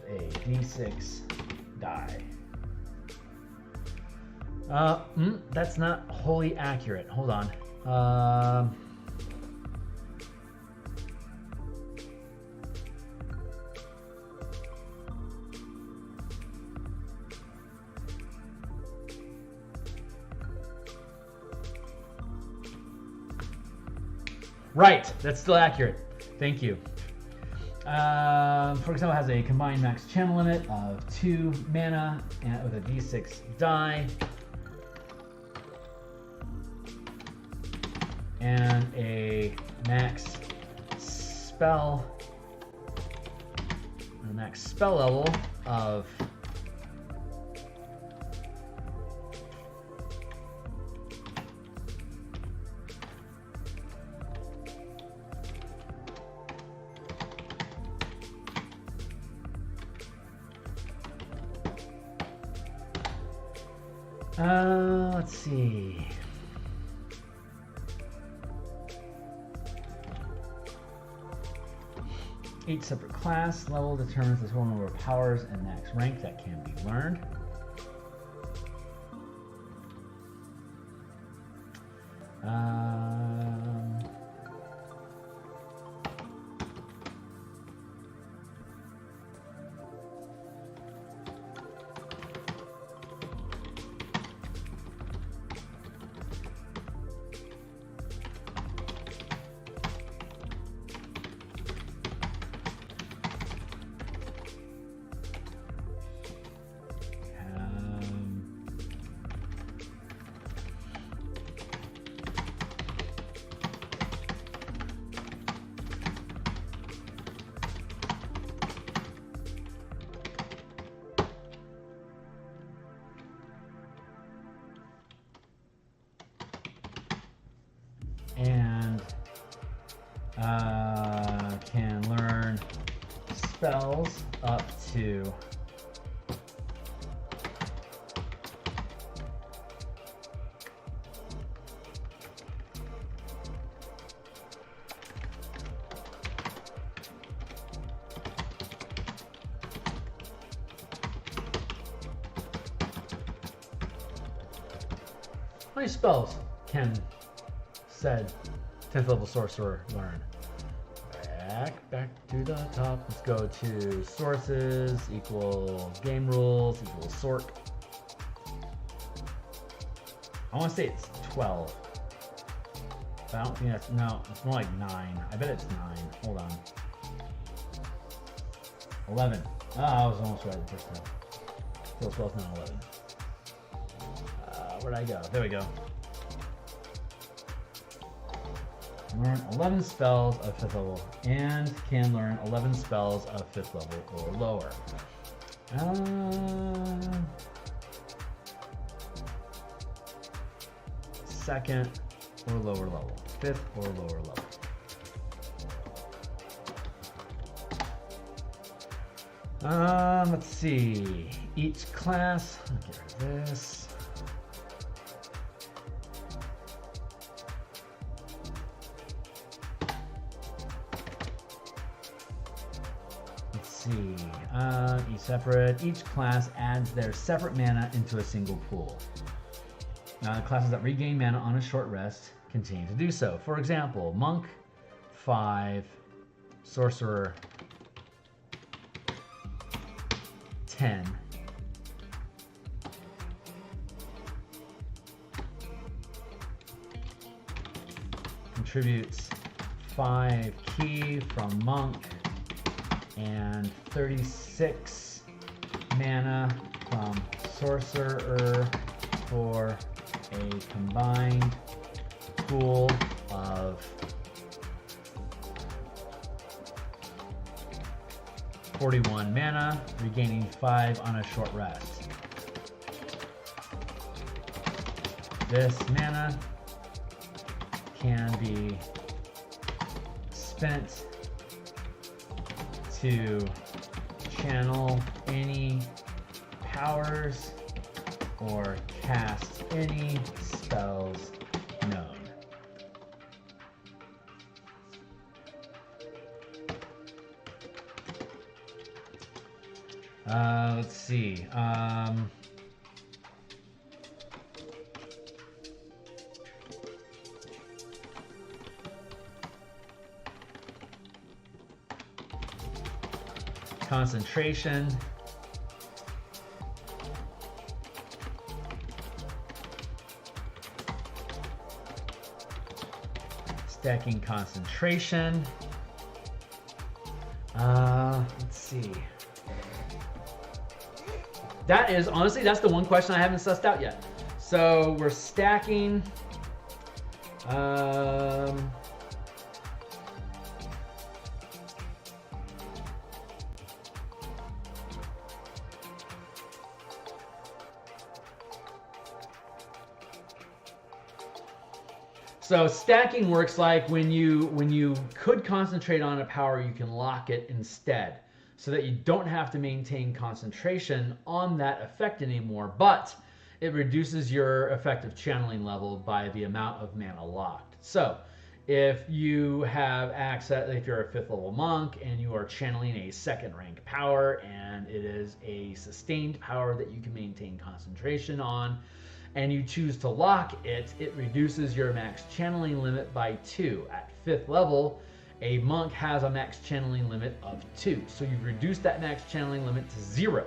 a D6 die. That's not wholly accurate. Hold on. Right, that's still accurate. Thank you. For example, it has a combined max channel limit of 2 mana and with a d6 die. And a max spell level of let's see. Each separate class level determines the total number of powers and max rank that can be learned. And can learn spells up to how many spells can said 10th level sorcerer learn? Back to the top. Let's go to sources equal game rules equal sort. I want to say it's 12. But I don't think that's, no, it's more like 9. I bet it's 9. Hold on. 11. I was almost right the first time. So 12 not 11. Where'd I go? There we go. Learn 11 spells of 5th level and can learn 11 spells of 5th level or lower. Second or lower level. 5th or lower level. Let's see. Each class, I'll get rid of this. Each class adds their separate mana into a single pool. Classes that regain mana on a short rest continue to do so. For example, Monk 5, Sorcerer 10, contributes 5 ki from Monk and 36 mana from Sorcerer for a combined pool of 41 mana, regaining 5 on a short rest. This mana can be spent to channel any powers or cast any spells known. Let's see. Concentration. Stacking concentration. Let's see. That is, honestly, that's the one question I haven't sussed out yet. So we're stacking. So stacking works like when you could concentrate on a power, you can lock it instead, so that you don't have to maintain concentration on that effect anymore, but it reduces your effective channeling level by the amount of mana locked. So if you have access, if you're a 5th level monk and you are channeling a 2nd rank power and it is a sustained power that you can maintain concentration on, and you choose to lock it, it reduces your max channeling limit by 2. At 5th level, a monk has a max channeling limit of 2. So you've reduced that max channeling limit to 0,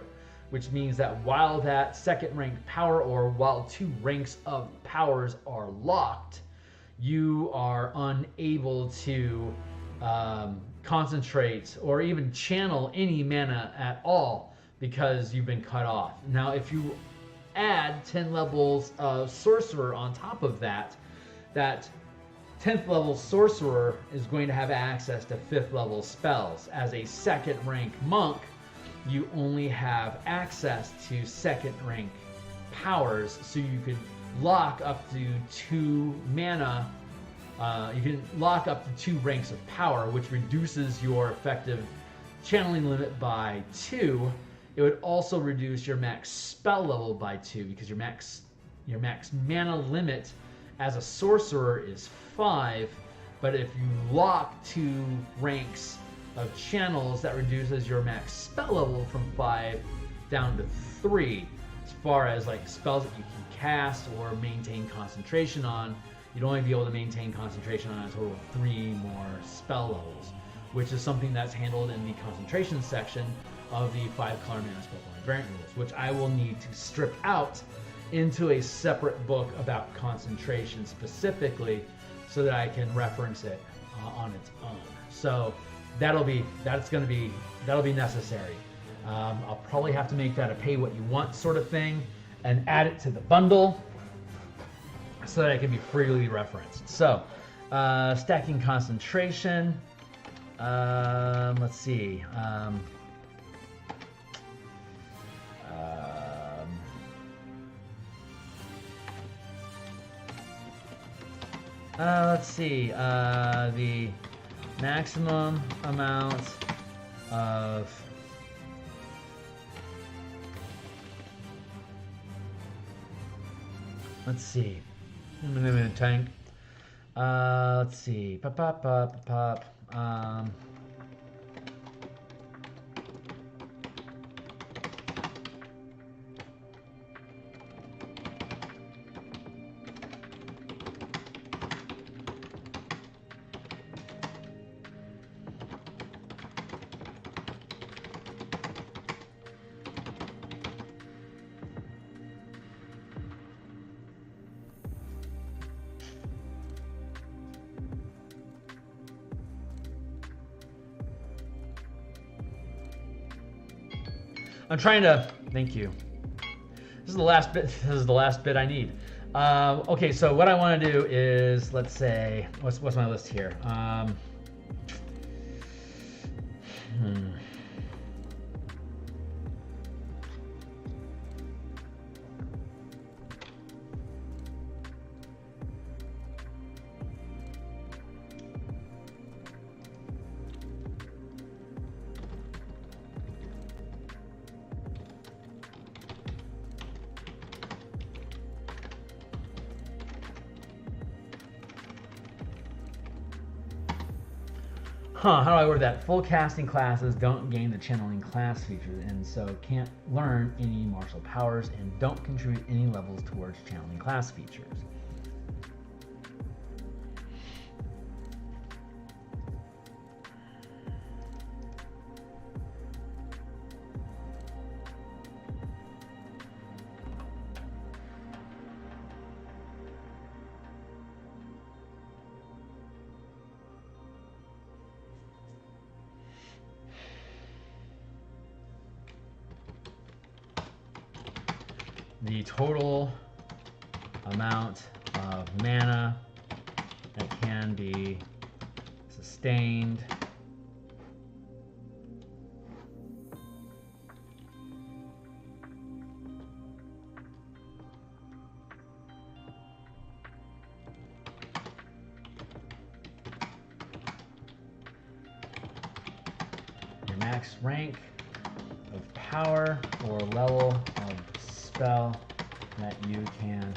which means that while that 2nd ranked power, or while 2 ranks of powers are locked, you are unable to concentrate or even channel any mana at all because you've been cut off. Now, if you add 10 levels of sorcerer on top of that, that 10th level sorcerer is going to have access to 5th level spells. As a 2nd rank monk, you only have access to 2nd rank powers, so you can lock up to 2 mana. You can lock up to 2 ranks of power, which reduces your effective channeling limit by 2. It would also reduce your max spell level by 2, because your max mana limit as a sorcerer is 5, but if you lock 2 ranks of channels, that reduces your max spell level from 5 down to 3. As far as like spells that you can cast or maintain concentration on, you'd only be able to maintain concentration on a total of 3 more spell levels, which is something that's handled in the concentration section of the 5 color mana spellpoint variant rules, which I will need to strip out into a separate book about concentration specifically, so that I can reference it on its own. So that'll be necessary. I'll probably have to make that a pay what you want sort of thing and add it to the bundle so that it can be freely referenced. So stacking concentration. Let's see. Let's see, the maximum amount of let's see, tank. Let's see, I'm trying to, thank you. This is the last bit. This is the last bit I need. Okay, so what I want to do is, let's say, what's my list here? How do I word that? Full casting classes don't gain the channeling class feature, and so can't learn any martial powers and don't contribute any levels towards channeling class features. the total amount of mana that can be sustained your max rank of power or level of spell that you can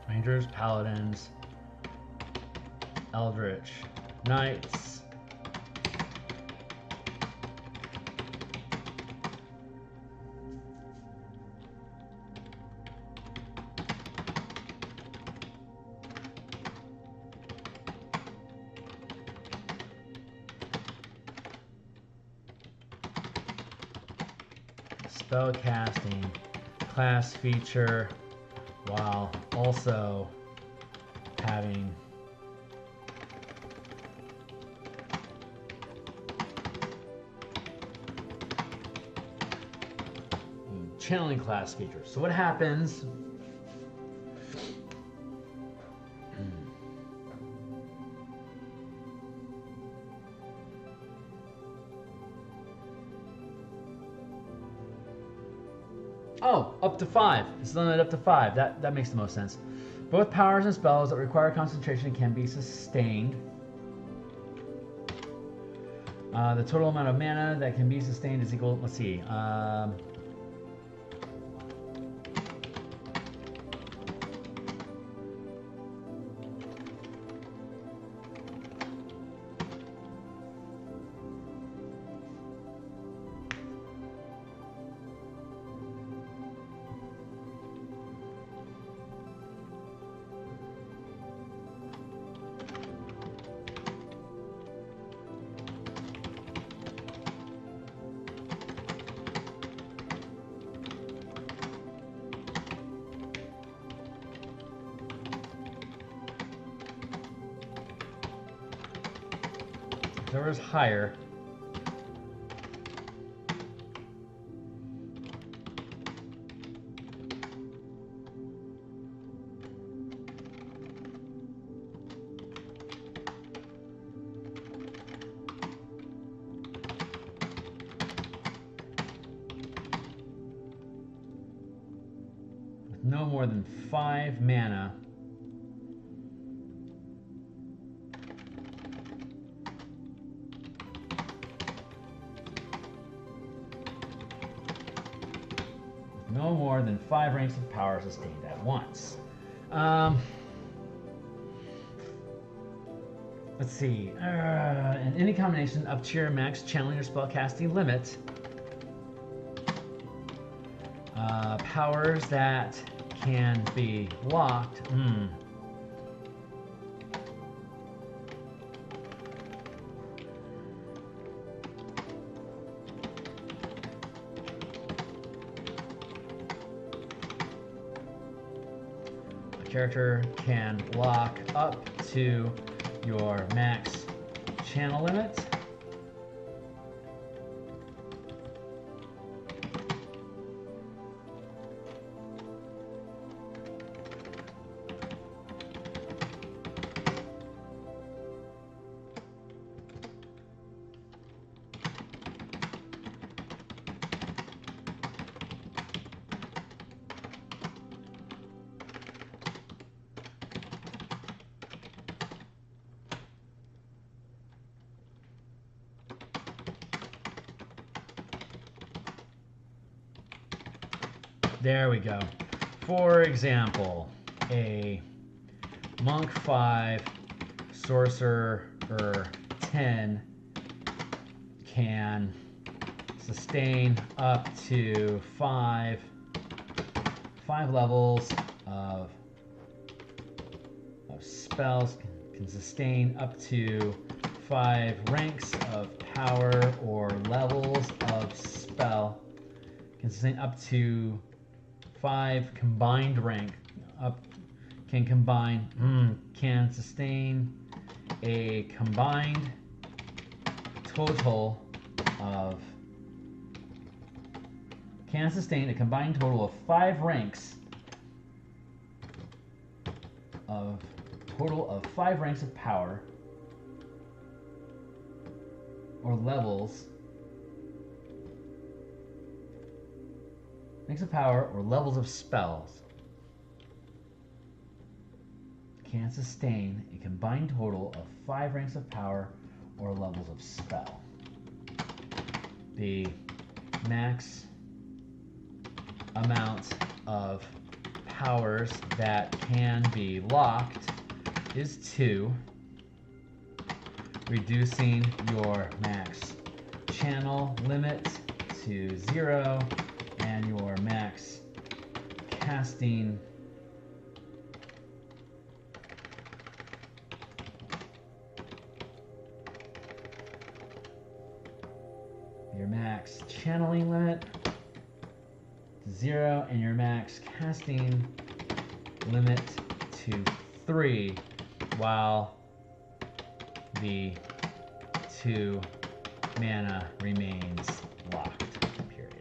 Rangers, Paladins, Eldritch, Knights, spellcasting class feature while also having channeling class features. So what happens oh, up to 5. It's limited up to 5. That makes the most sense. Both powers and spells that require concentration can be sustained. The total amount of mana that can be sustained is equal, let's see, whatever's higher. With no more than 5 mana. No more than 5 ranks of power sustained at once. Let's see. In any combination up to your max channeling or spellcasting limit, powers that can be locked. Character can lock up to your max channel limit. There we go. For example, a monk 5, sorcerer 10 can sustain up to five levels of spells, can sustain up to 5 ranks of power or levels of spell, can sustain up to 5 combined rank, can sustain a combined total of 5 ranks of 5 ranks of power or levels of spells. Can sustain a combined total of 5 ranks of power or levels of spell. The max amount of powers that can be locked is 2, reducing your max channel limit to 0 and your max casting channeling limit to 0 and your max casting limit to 3 while the 2 mana remains locked, period.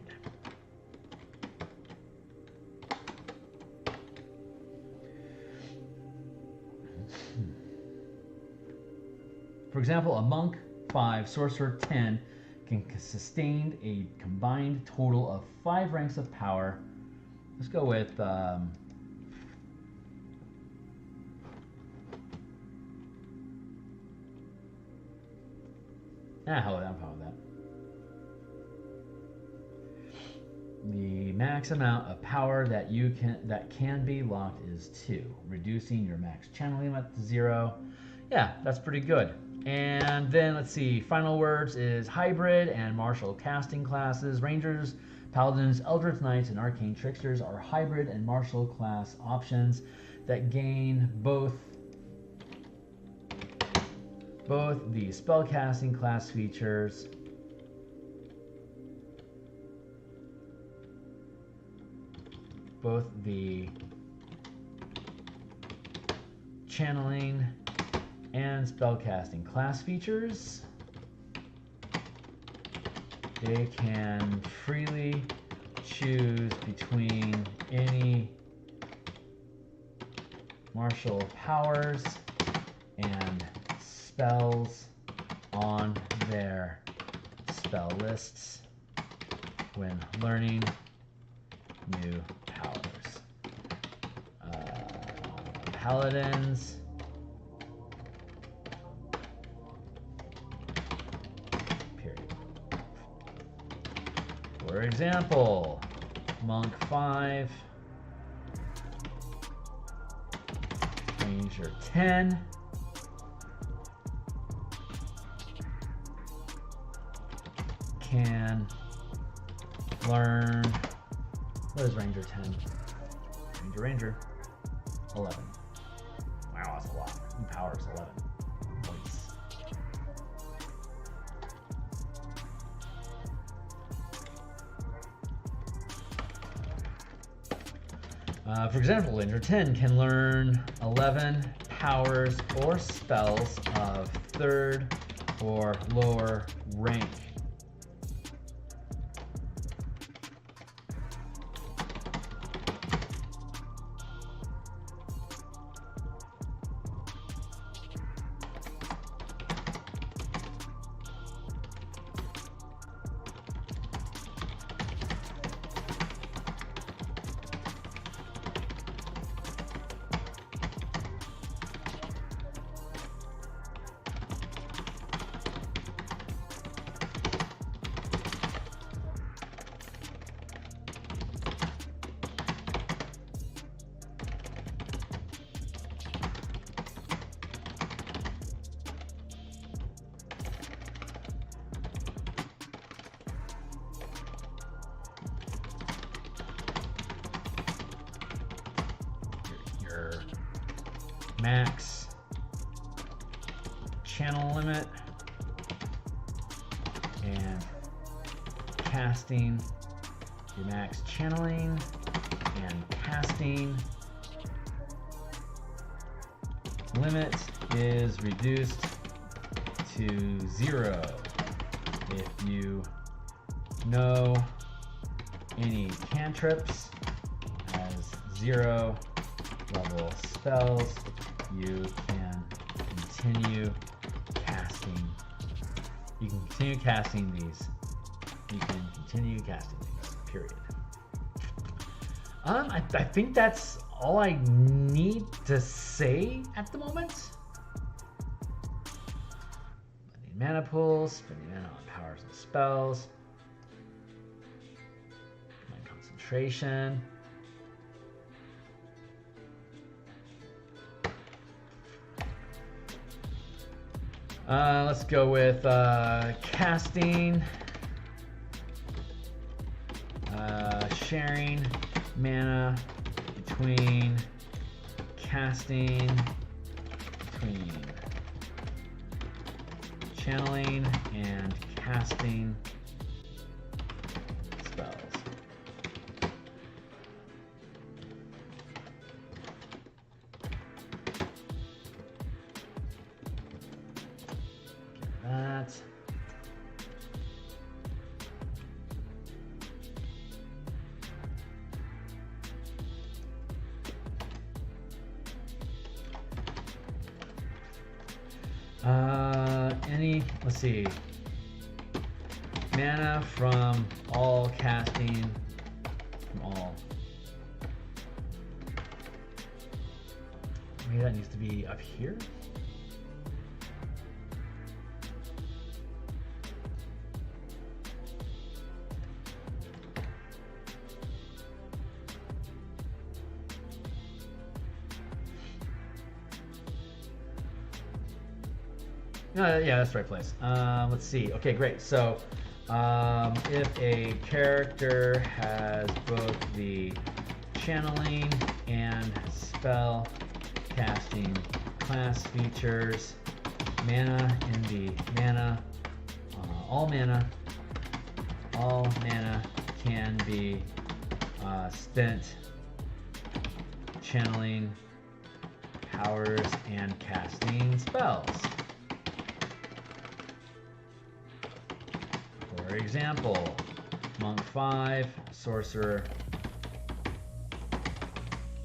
For example, a monk 5, sorcerer 10 can sustain a combined total of 5 ranks of power. Let's go with hold on, I'm fine with that. The max amount of power that can be locked is 2, reducing your max channeling limit to 0. Yeah, that's pretty good. And then let's see, final words is hybrid and martial casting classes. Rangers, paladins, eldritch knights, and arcane tricksters are hybrid and martial class options that gain both the spellcasting class features both the channeling and spellcasting class features. They can freely choose between any martial powers and spells on their spell lists when learning new powers. Paladins For example, monk 5, ranger 10, can learn, what is ranger 10? Ranger 11. Wow, that's a lot. And power is 11. For example, Ranger 10 can learn 11 powers or spells of 3rd or lower rank. or max channel limit and casting, your max channeling and casting limit is reduced to 0 if you know any cantrips as 0 level spells. You can continue casting. You can continue casting these. You can continue casting these, period. I think that's all I need to say at the moment. Spending mana pools, spending mana on powers and spells. My concentration. Let's go with casting, sharing mana between casting, between channeling and casting spells. That. Let's see, mana from all casting, from all. Maybe that needs to be up here. Yeah, that's the right place. Let's see. Okay, great. So if a character has both the channeling and spell casting class features, mana in the mana, all mana can be spent channeling powers and casting spells. For example, Monk 5, Sorcerer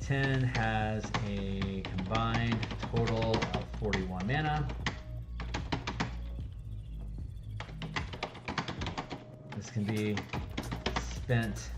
10 has a combined total of 41 mana. This can be spent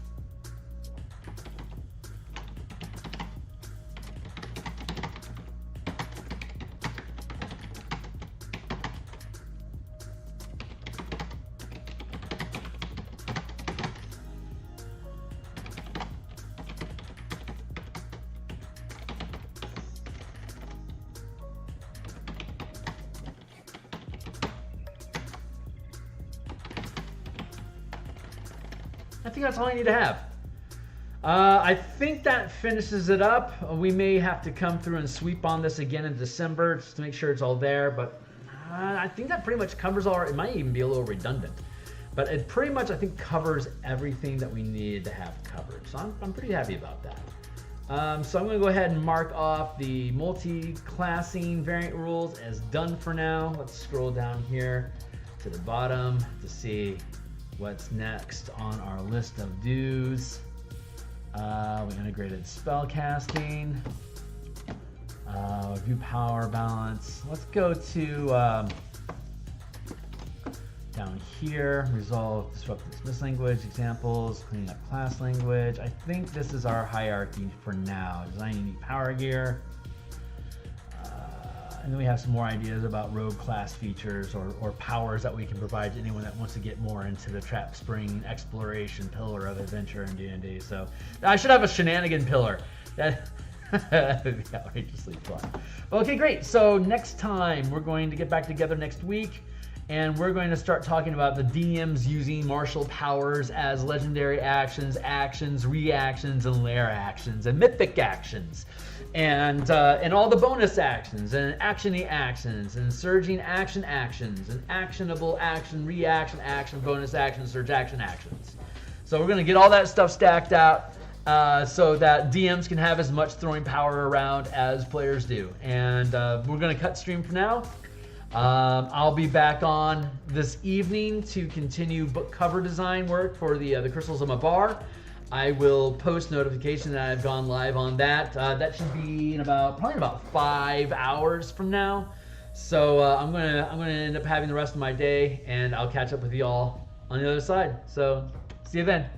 I think that's all I need to have. I think that finishes it up. We may have to come through and sweep on this again in December just to make sure it's all there, but I think that pretty much covers all. It might even be a little redundant, but it pretty much, I think, covers everything that we needed to have covered. So I'm pretty happy about that. So I'm going to go ahead and mark off the multi-classing variant rules as done for now. Let's scroll down here to the bottom to see what's next on our list of do's. We integrated spell casting, view power balance. Let's go to down here, resolve disrupt dismiss language examples, cleaning up class language. I think this is our hierarchy for now. Design unique power gear. And then we have some more ideas about rogue class features or powers that we can provide to anyone that wants to get more into the trap spring exploration pillar of adventure in D&D. So I should have a shenanigan pillar. That would be outrageously fun. Okay, great. So next time we're going to get back together next week and we're going to start talking about the DMs using martial powers as legendary actions, actions, reactions, and lair actions, and mythic actions, and all the bonus actions, and actiony actions, and surging actions, and actionable action, reaction, action, bonus action, surge action actions. So we're going to get all that stuff stacked out so that DMs can have as much throwing power around as players do. And we're going to cut stream for now. I'll be back on this evening to continue book cover design work for the Crystals of my bar. I will post notification that I've gone live on that. That should be in probably about 5 hours from now. So I'm gonna end up having the rest of my day, and I'll catch up with you all on the other side. So see you then.